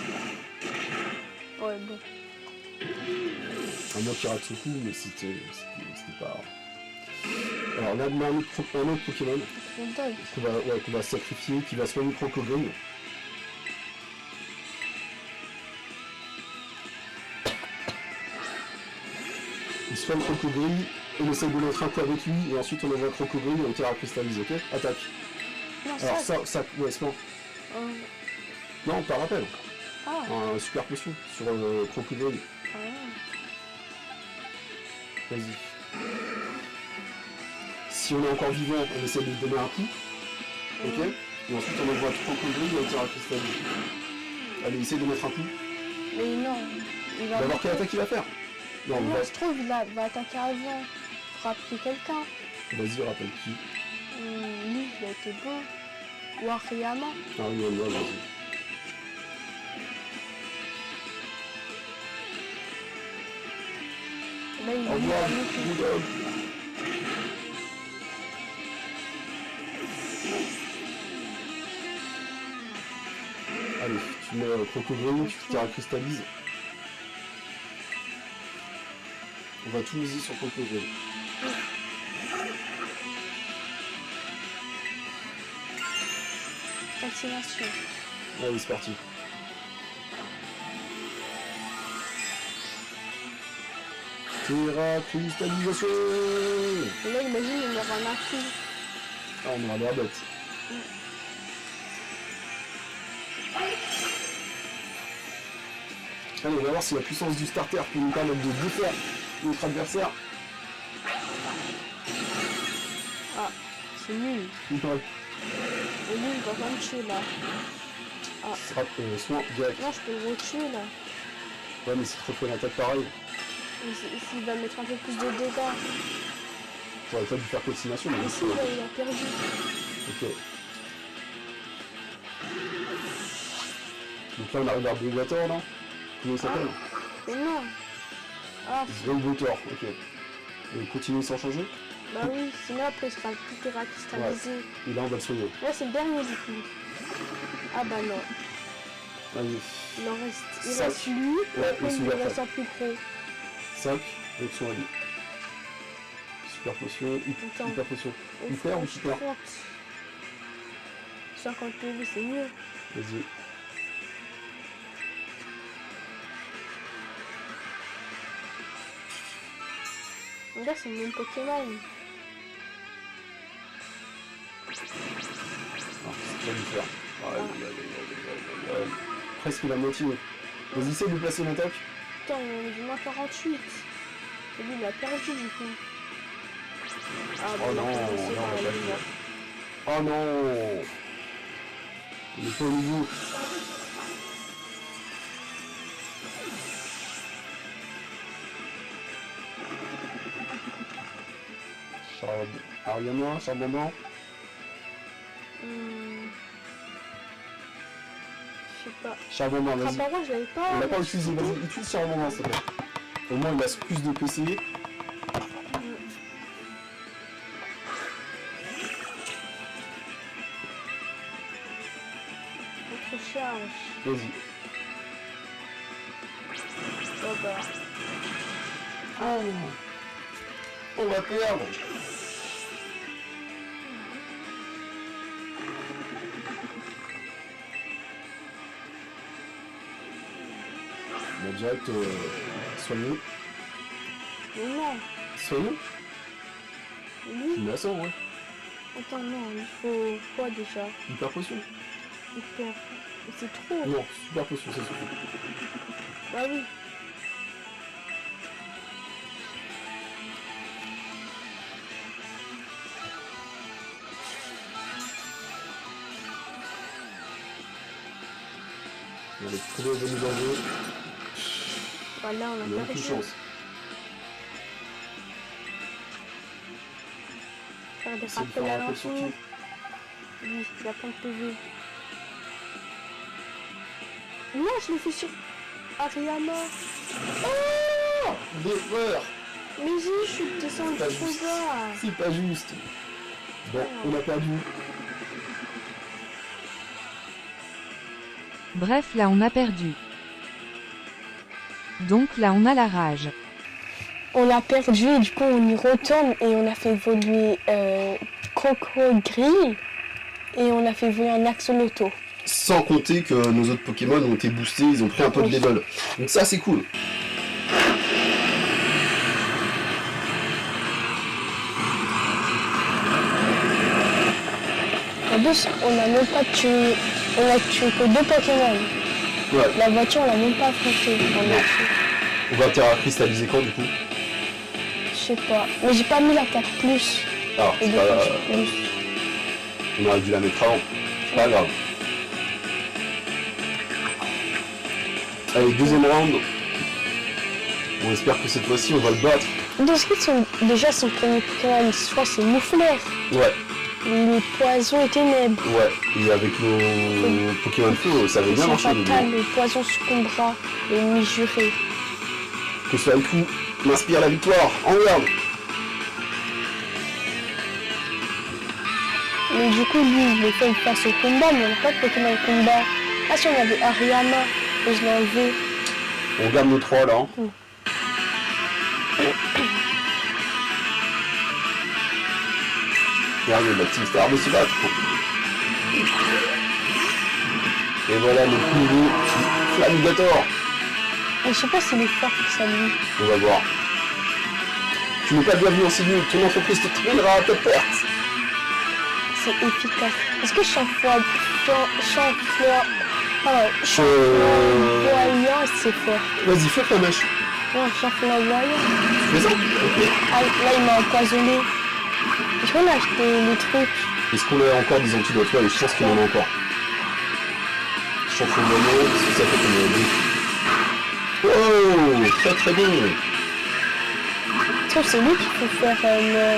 Ouais, bon. Un mot qui rate son coup, mais c'était pas... Alors on a un autre Pokémon On donne. qu'on va sacrifier, qui va soigner Crocodile. Il soigne Crocodile, on essaie de mettre un coup avec lui, et ensuite on envoie Crocodile et on tire à cristallise, ok? Attaque. Non, Alors ça, ouais, c'est bon. Non, par rappel. Ah, Un super potion sur Crocodile. ah. Vas-y. Si on est encore vivant, on essaie de lui donner un coup. Ok? Et ensuite on envoie Crocodile et on tire à cristallise. Allez, essaye de mettre un coup. Mais non, il On va voir quelle attaque il va faire. Non, on Non, va... je trouve il va attaquer avant. Frapper quelqu'un. Vas-y, rappelle qui. Lui, il a été beau. Ou Ariyama. Ah oui, vas-y. Là, il Au revoir, Bulldog. Allez, tu mets Crocodile, tu tires à cristallise. On va tout miser sur Crocodile. Vaccination. Allez, c'est parti. Terra cristallisation. Et là, imagine, il aura un coup. Ah, on aura l'air bête. Allez, on va voir si la puissance du starter peut nous permettre de défaire notre adversaire. Ah, c'est nul. Il paraît. Et lui, il va pas me tuer là. Soin direct. Non, je peux le retuer là. Ouais, mais si tu refais l'attaque pareil, S'il va mettre un peu plus de dégâts. j'aurais pas dû faire continuation, mais Mais si, là, il a perdu. Ok. Donc là, on arrive à Brigator, là. Comment il s'appelle? Mais non. Ah, Brigator, ok. Et continue sans changer. bah oui, sinon après il sera plus cristallisé. Et là, on va le soigner. Là, c'est le dernier du coup. Ah bah non. Allez. Il en reste. Il Sac. reste lui. Ouais, Et après, et celui il après. reste un plus gros. 5, avec son allié. Super potion, Attends. hyper potion. Et Hyper ou super? 30. 50 PV, c'est mieux. Vas-y. Donc là, c'est le même Pokémon. Ah, c'est pas lui faire. Presque la moitié. Vas-y, essaye de placer une attaque. Putain, il a du moins 48. Et lui, il a perdu du coup. Ah bah Oh il a non, perdu, non, c'est on pas a pas lui, vu. là. Oh non! Il est pas au niveau. Ariana, Charbonbon. Je sais pas. Charbonbon, vas-y. Crapara, je l'avais pas. On l'a pas utilisé, vas-y, utilise Charbonbon, s'il te plaît. Au moins, il a plus de PC. Autre charge. Vas-y. Oh bah. Oh. On va perdre. On va direct soigner. Mais non. Soigner? Lui. Il la sort, ouais. Attends, non, il faut quoi déjà? Hyper potion. Hyper. Mais c'est trop. Non, super potion, ça suffit. Bah oui. Il y a les très bonnes mises en jeu. Voilà, on a Il y a beaucoup de perdu. chance. Faire des C'est de rappels faire à un rappel sur l'infini. qui? Oui, il a plein de PV. Non, je l'ai fait sur Ariana. Oh! L'erreur! Mais je suis descendu Pas trop juste. bas. C'est pas juste. Bon, on a perdu. Bref, là on a perdu. Donc là on a la rage. On a perdu et du coup on y retourne et on a fait évoluer Crocogris et on a fait évoluer un Axolotl. Sans compter que nos autres Pokémon ont été boostés, ils ont pris un peu de level. Donc ça c'est cool. En plus, on a même pas tué. On a tué que 2 Pokémon. Ouais. La voiture, on l'a même pas affrontée. On va Terra cristalliser quand du coup? Je sais pas. Mais j'ai pas mis l'attaque plus. Ah, Et c'est des pas fois, grave. plus. On aurait dû la mettre avant. C'est pas grave. Allez, deuxième round. On espère que cette fois-ci on va le battre. Déjà son premier Pokémon, je crois que c'est Moufleur. Ouais, Le poison et ténèbres. ouais. Et avec nos Pokémon Feu, ça avait bien Son marché. les fatal, deux. le poison succombera. L'ennemi juré. Que ce coup m'inspire la victoire. En garde. Mais du coup, lui, il fait face au combat, mais on n'a pas de Pokémon de combat. Ah si, on avait Ariana, et je l'ai enlevé. On garde nos 3 là. Hein. Regardez, la petite star de se battre. Et voilà notre nouveau Flamigator. Et je sais pas s'il est fort que ça lui. On va voir. Tu n'es pas bienvenu en Sylvie, ton entreprise te traînera à ta perte. C'est efficace. Est-ce que chaque fois, Je... flamboyant, c'est fort. Vas-y, fais la mèche. Non, chien flamboyant. Tu fais ça? Ok. Ah, là, il m'a empoisonné. Je vais acheter les trucs. Est-ce qu'on a encore des antidotes? Ouais, je pense qu'il y en a encore. Champion moyen, qu'est-ce que ça fait comme oh, très très bon. Sauf c'est lui qu'il faut faire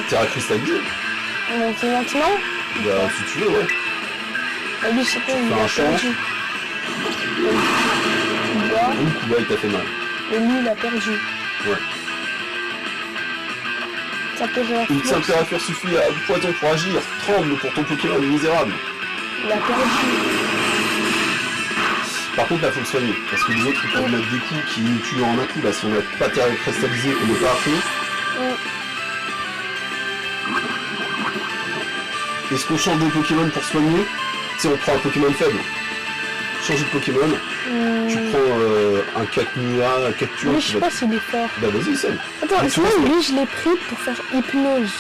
Terra cristallisé. monter maintenant. Bah, si tu veux, ouais. Ah, lui, je sais pas, il fais a un champ. perdu. Kuba, Oui, Kuba, il t'a fait mal. et lui, il a perdu. Ouais. Ça peut faire Une température suffit à poison pour agir. Tremble pour ton Pokémon misérable. Il a perdu. Par contre, là, faut le soigner. Parce que les autres, ils peuvent mettre des coups qui nous tuent en un coup. Là, si on n'a pas terre cristallisé, on n'est pas à fond. Est-ce qu'on change de Pokémon pour soigner? Si on prend un Pokémon faible. Changer de Pokémon. Tu prends un Cacnea, un Cactua. Lui, je sais pas s'il est fort. Bah, vas-y, essaye. Attends, Mais tu sinon, vois, lui, je l'ai pris pour faire hypnose.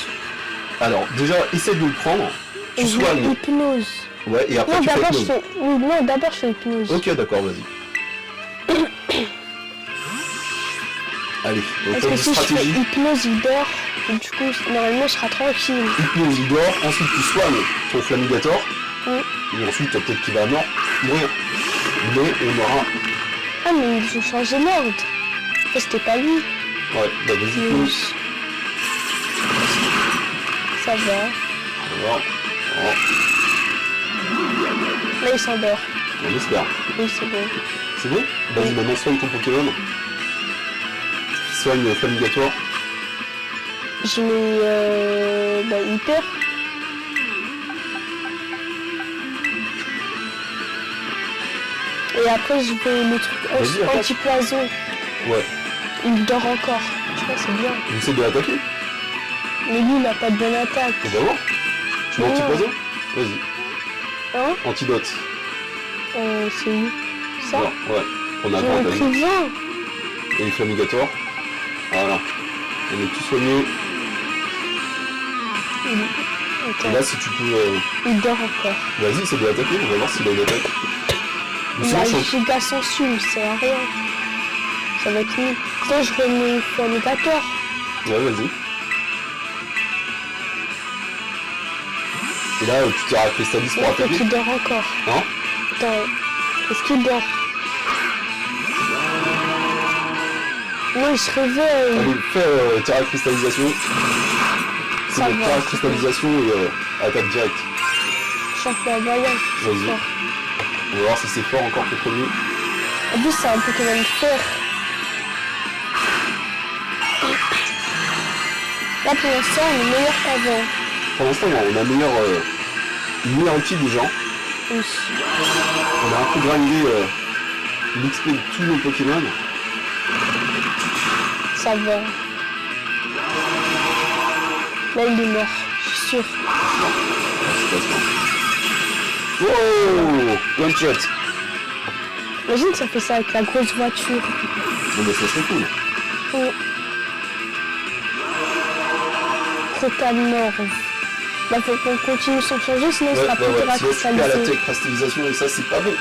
Alors, déjà, essaye de le prendre. Tu Et je fais soignes. hypnose. Ouais, et après, Non, tu fais d'abord, je hypnose. fais... Oui, non, d'abord, je fais hypnose. Ok, d'accord, vas-y. Allez, donc Parce on que dit si je fais stratégie. hypnose, il dort. Et du coup, normalement, je serai tranquille. Hypnose, il dort. Ensuite, tu soignes ton Flamigator. Oui. Et ensuite, peut-être qu'il va mourir. Mais on aura... Ah, mais ils ont changé l'ordre. Ça, c'était pas lui. Ouais, bah vas-y, hypnose. Ça va. Alors, oh, Là, il s'endort. on espère. Oui, c'est bon. C'est bon? Vas-y, maintenant soigne ton Pokémon. Soigne Flamigator. Je mets hyper. Et après, je fais le truc Vas-y, attaque. anti-poison. Ouais. Il dort encore. Je crois que c'est bien. On essaie de l'attaquer. Mais lui, il n'a pas de bonne attaque. On va voir. Tu mets Non. anti-poison? Vas-y. Hein Antidote. C'est où? Ça? Alors, ouais. On a J'en grand ai vas-y. pris 20. Et Flamigator. Voilà. On est tout soigné. Attends, Et là, si tu peux... il dort encore. Vas-y, essaie de l'attaquer. On va voir s'il a une attaque. Ou Il sinon, a je- giga sensu, c'est à rien. Ça va être nul. Sinon, je remets Flamigator. Ouais, vas-y. Et là, tu t'es cristallisé pour Là, faut attaquer. qu'il dort encore. Hein? Attends, est-ce qu'il dort? Non, il se réveille. Allez, fais terra cristallisation. C'est Ça bon, va. terra cristallisation et attaque directe. Champion voyant. c'est Vas-y. fort. On va voir si c'est fort encore contre lui. En plus, c'est un Pokémon fer. Là, pour l'instant, on est meilleur qu'avant. Pour l'instant, on a une meilleure équipe déjà. Oui. On a un peu grindé l'XP de tous nos Pokémon. Ça va. Là, il est mort. Je suis sûr. Wow! One shot! Imagine, ça fait ça avec la grosse voiture. Bon, bah, ça serait cool. Oh. Totalement. Bah, faut qu'on continue sans changer, sinon il Ouais, sera bah plus ouais. dur à Sinon, tu perds la cristalliser. tech cristallisation et ça, c'est pas bon.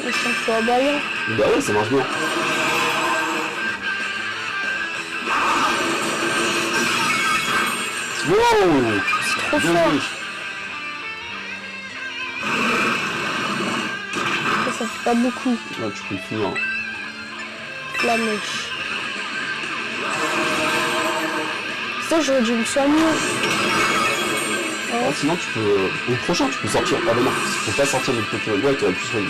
Le champion voyant. Bah ouais, ça marche bien. Wow! C'est trop Bien fort. joué. Ça fait pas beaucoup. Ouais, tu peux le finir. La mèche. Ça, j'aurais dû me soigner. Ah, sinon, tu peux. Au prochain, tu peux sortir. Ah bah non, faut pas sortir notre Pokémon. Ouais, tu aurais pu soigner.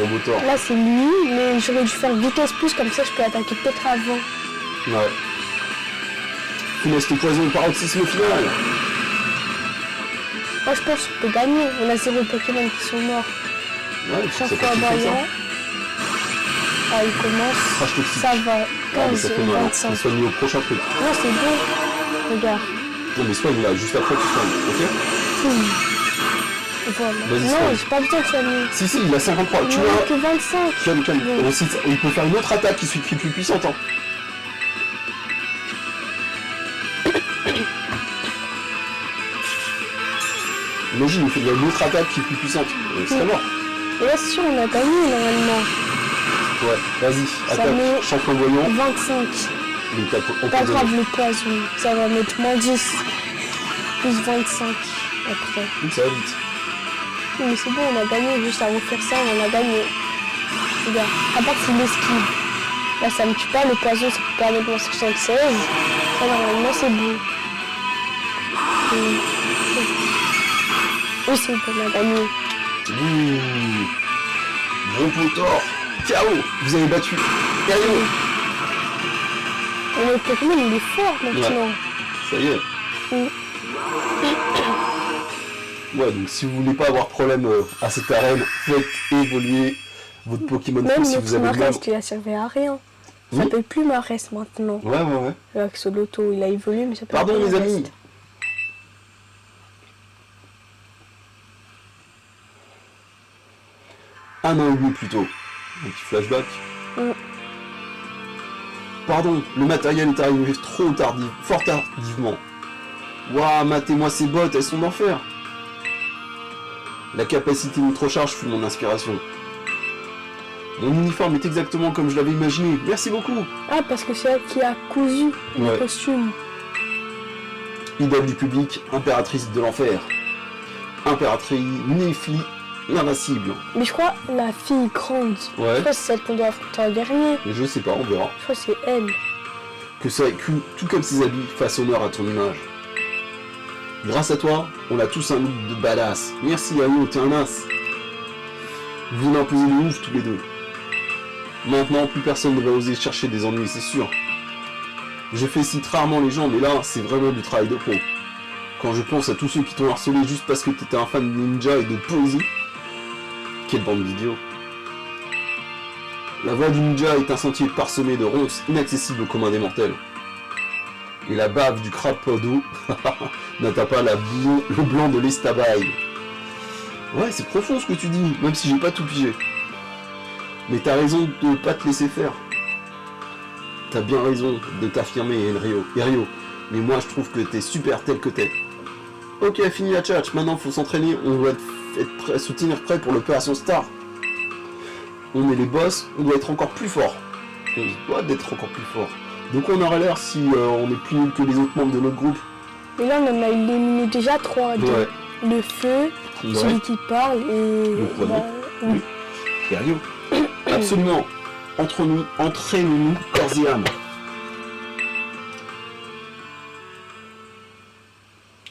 Robotor. Là, c'est lui, mais j'aurais dû faire vitesse plus, comme ça, je peux attaquer peut-être avant. Ouais. Funeste poison, paroxysme final. Moi, je pense qu'on peut gagner. On a 0 Pokémon qui sont morts. Ouais, c'est Champion pas tout comme ça. voyant. Ah, il commence. Crash toxique. Ça va. Ah, mais 15, ça fait mal. 25. On soigne au prochain truc. Non, c'est bon. Regarde. Non, mais soigne là, juste après, tu soignes, ok? Voilà. Vas-y, Non, soigne. j'ai pas besoin de soigner. Si, si, il a 53. Tu Non, vois? que 25. Calme, calme. Bon. Ensuite, il peut faire une autre attaque qui est plus puissante. Hein. Imagine, il y a une autre attaque qui est plus puissante. Il serait mort. Et là, si on a gagné normalement. Ouais, vas-y, Ça attaque, met champion voyant. 25. Mais t'as Pas empoisonné. grave, le poison. Ça va mettre moins 10. Plus 25 après. Oui, ça va vite. Oui, mais c'est bon, on a gagné. Juste à refaire ça, on a gagné. Regarde, à part qu'il esquive. Là, ça me tue pas. Le poison, ça peut pas aller pour 76. Ça, normalement, c'est bon. Oui, c'est bon, on a gagné. Ouh. Bon potor. KO. Vous avez battu. Erio. Et le Pokémon, il est fort maintenant. Ça y est. Mm. Ouais, donc si vous voulez pas avoir de problème à cette arène, faites évoluer votre Pokémon Même si vous notre avez le même. Marest, il a servi à rien. Ça Oui. s'appelle plus Marest maintenant. Ouais. Le Axolotl, il a évolué, mais ça s'appelle Pardon plus les Marest. amis. Un an et demi plus tôt. Un petit flashback. Mm. Pardon, le matériel est arrivé fort tardivement. Waouh, matez-moi ces bottes, elles sont d'enfer. La capacité microcharge fut mon inspiration. Mon uniforme est exactement comme je l'avais imaginé. Merci beaucoup. Ah, parce que c'est elle qui a cousu le Ouais. costume. Idole du public, impératrice de l'enfer. Impératrice Nifli, l'invincible. Mais je crois la fille grande. Je Ouais, crois que c'est celle qu'on doit affronter en dernier. mais je sais pas, on verra. Je crois que c'est elle. Que ça, tout comme ses habits, fasse honneur à ton image. Grâce à toi, on a tous un look de badass. Merci Ayo, t'es un as. Vous venez imposer le ouf tous les deux. Maintenant, plus personne ne va oser chercher des ennuis, c'est sûr. Je félicite rarement les gens, mais là, c'est vraiment du travail de pro. Quand je pense à tous ceux qui t'ont harcelé juste parce que t'étais un fan de ninja et de poésie, quelle bande d'idiots. La voie du ninja est un sentier parsemé de ronces inaccessibles au commun des mortels. Et la bave du crapaud n'atteint pas le blanc de l'estabaille. Ouais, c'est profond ce que tu dis, même si j'ai pas tout pigé. Mais t'as raison de ne pas te laisser faire. T'as bien raison de t'affirmer, Erio. Mais moi, je trouve que t'es super tel que t'es. Ok, fini la tchatch, maintenant faut s'entraîner, on doit se tenir prêt pour l'opération Star. On est les boss, on doit être encore plus fort. On se doit d'être encore plus fort. Donc on aura l'air si on est plus nul que les autres membres de notre groupe. Et là, on en a éliminé déjà 3. Ouais. Le feu, Ouais. celui qui parle et... Le poison. oui. Erio. Absolument. Entraînons-nous corps et âme.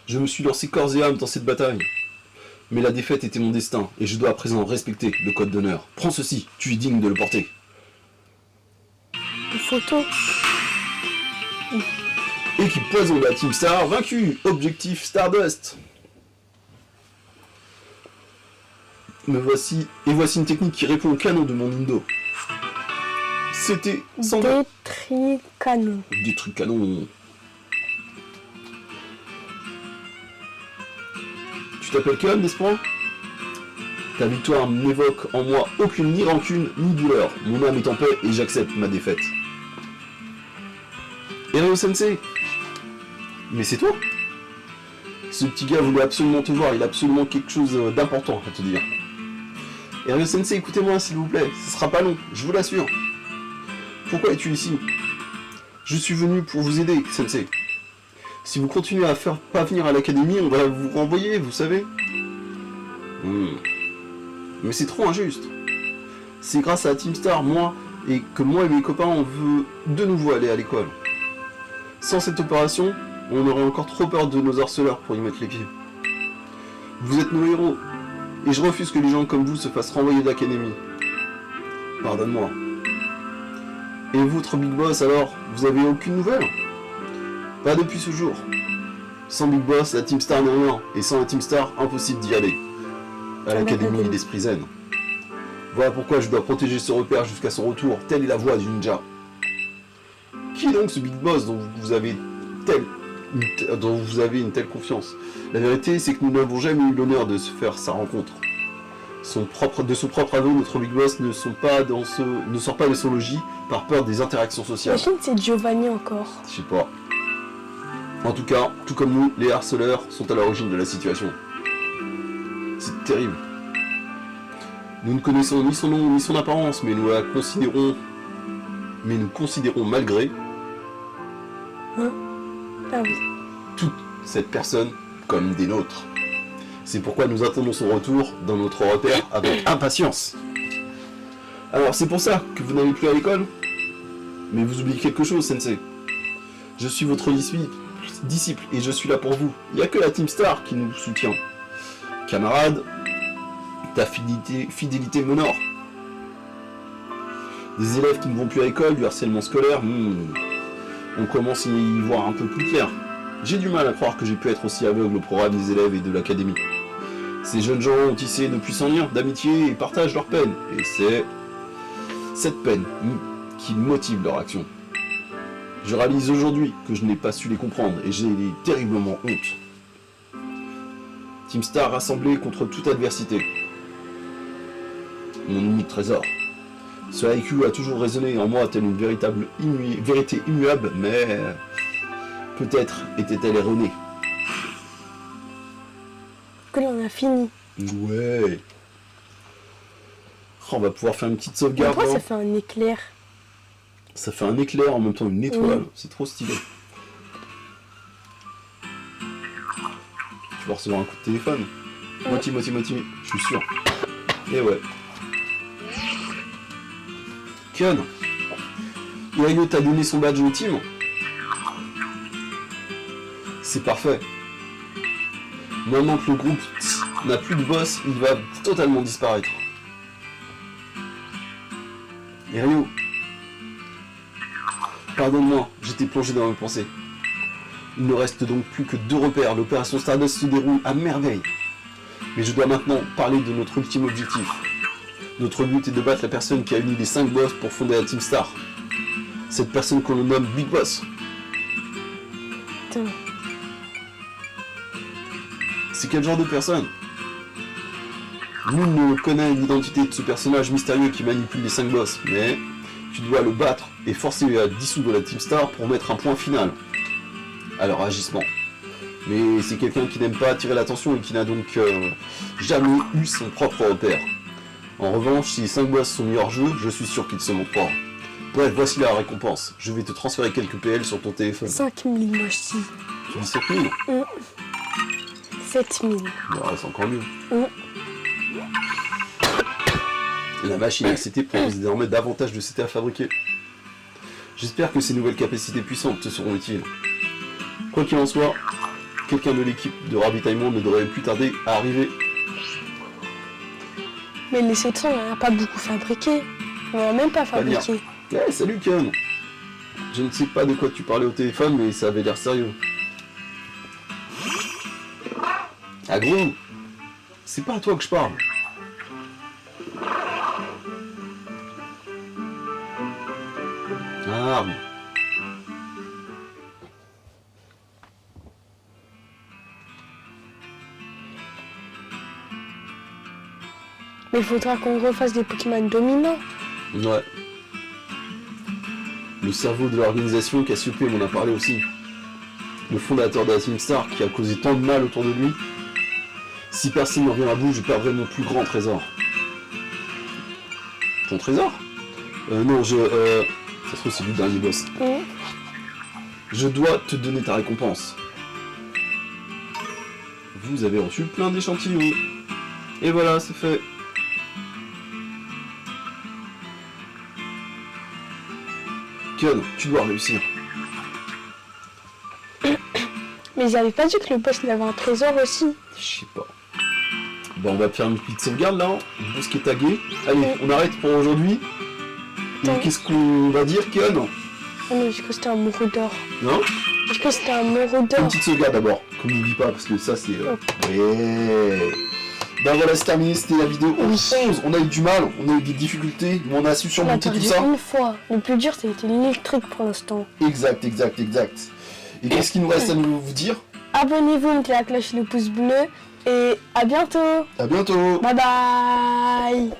Je me suis lancé corps et âme dans cette bataille. Mais la défaite était mon destin, et je dois à présent respecter le code d'honneur. Prends ceci, tu es digne de le porter. Une photo. Équipe Poison de la Team Star, vaincu. Objectif Stardust. Voici une technique qui répond au canon de mon Nindo. C'était sans Des tricanons. des trucs canons. Tu t'appelles Keon, n'est-ce pas? Ta victoire n'évoque en moi aucune ni rancune ni douleur. Mon âme est en paix et j'accepte ma défaite. Erio Sensei. Mais c'est toi? Ce petit gars voulait absolument te voir, il a absolument quelque chose d'important à te dire. Erio Sensei, écoutez-moi s'il vous plaît, ce sera pas long, je vous l'assure. Pourquoi es-tu ici? Je suis venu pour vous aider, Sensei. Si vous continuez à faire pas venir à l'académie, on va vous renvoyer, vous savez. Mais c'est trop injuste. C'est grâce à Team Star, moi et mes copains, on veut de nouveau aller à l'école. Sans cette opération, on aurait encore trop peur de nos harceleurs pour y mettre les pieds. Vous êtes nos héros, et je refuse que les gens comme vous se fassent renvoyer de l'académie. Pardonne-moi. Et votre Big Boss alors, vous avez aucune nouvelle? Pas depuis ce jour. Sans Big Boss, la Team Star n'est rien, et sans la Team Star, impossible d'y aller. À l'Académie d'Esprit Zen. Voilà pourquoi je dois protéger ce repère jusqu'à son retour, telle est la voie du ninja. Qui est donc ce Big Boss dont vous avez une telle confiance? La vérité, c'est que nous n'avons jamais eu l'honneur de se faire sa rencontre. De son propre aveu, notre Big Boss ne sort pas de son logis par peur des interactions sociales. Imagine c'est Giovanni encore. Je sais pas. En tout cas, tout comme nous, les harceleurs sont à l'origine de la situation. terrible. Nous ne connaissons ni son nom ni son apparence, mais nous considérons malgré Ah oui. toute cette personne comme des nôtres. C'est pourquoi nous attendons son retour dans notre repère avec impatience. Alors c'est pour ça que vous n'allez plus à l'école? Mais vous oubliez quelque chose, Sensei. Je suis votre disciple et je suis là pour vous. Il n'y a que la Team Star qui nous soutient. Camarade, ta fidélité m'honore. Des élèves qui ne vont plus à l'école, du harcèlement scolaire, on commence à y voir un peu plus clair. J'ai du mal à croire que j'ai pu être aussi aveugle au programme des élèves et de l'académie. Ces jeunes gens ont tissé de puissants liens d'amitié et partagent leur peine. Et c'est cette peine qui motive leur action. Je réalise aujourd'hui que je n'ai pas su les comprendre et j'ai terriblement honte. Team Star rassemblée contre toute adversité. Mon unique trésor. Ce haïku a toujours résonné en moi telle une véritable vérité immuable, mais peut-être était-elle erronée. Que l'on a fini. Ouais. Oh, on va pouvoir faire une petite sauvegarde. Pourquoi là. ça fait un éclair? Ça fait un éclair en même temps une étoile. C'est trop stylé. Tu vas recevoir un coup de téléphone. Moitié, je suis sûr. Et ouais. Kun, Yayo t'a donné son badge au team. C'est parfait. Maintenant que le groupe n'a plus de boss, il va totalement disparaître. Et Ryo, pardonne-moi, j'étais plongé dans mes pensées. Il ne reste donc plus que 2 repères. L'opération Stardust se déroule à merveille. Mais je dois maintenant parler de notre ultime objectif. Notre but est de battre la personne qui a uni les 5 boss pour fonder la Team Star. Cette personne qu'on nomme Big Boss. Putain. C'est quel genre de personne? Nul ne connaît l'identité de ce personnage mystérieux qui manipule les 5 boss, mais tu dois le battre et forcer à dissoudre la Team Star pour mettre un point final à leur agissement. Mais c'est quelqu'un qui n'aime pas attirer l'attention et qui n'a donc jamais eu son propre repère. En revanche, si les 5 boss sont mis hors jeu, je suis sûr qu'ils se montreront. Bref, voici la récompense. Je vais te transférer quelques PL sur ton téléphone. 5000, moi je dis. Tu dis 7000? 7000. Bah, c'est encore mieux. La machine RCT propose désormais davantage de CT à fabriquer. J'espère que ces nouvelles capacités puissantes te seront utiles. Quoi qu'il en soit, quelqu'un de l'équipe de ravitaillement ne devrait plus tarder à arriver. Mais les CT, on n'en a pas beaucoup fabriqué. On n'en a même pas bien. fabriqué. Ouais, salut Ken. Je ne sais pas de quoi tu parlais au téléphone, mais ça avait l'air sérieux. Ah gros, c'est pas à toi que je parle. Ah oui. Mais il faudra qu'on refasse des Pokémon dominants. Ouais. Le cerveau de l'organisation, Cassiopée m'en a parlé aussi. Le fondateur de la Team Star qui a causé tant de mal autour de lui. Si personne ne revient à bout, je perdrai mon plus grand trésor. Ton trésor? Non, ça se trouve c'est du dernier boss. Je dois te donner ta récompense. Vous avez reçu plein d'échantillons. Et voilà, c'est fait. Ken, tu dois réussir. Mais ils avaient pas dit que le boss il avait un trésor aussi. Je sais pas. Bon, on va faire une petite sauvegarde là. Le boss qui est tagué. Allez, on arrête pour aujourd'hui. Ouais. Qu'est-ce qu'on va dire, Ken? Oh non, je crois que c'était un Moroudor. Non? Je crois que c'était un Moroudor. Une petite sauvegarde d'abord, qu'on n'oublie pas, parce que ça c'est... Ouais. Ben voilà, c'est terminé, c'était la vidéo 11. On a eu du mal, on a eu des difficultés, mais on a su On a surmonter tout perdu ça. une fois. Le plus dur, c'était l'électrique pour l'instant. Exact. Et qu'est-ce qu'il nous reste à nous vous dire? Abonnez-vous, mettez la cloche et le pouce bleu. Et à bientôt. À bientôt. Bye bye.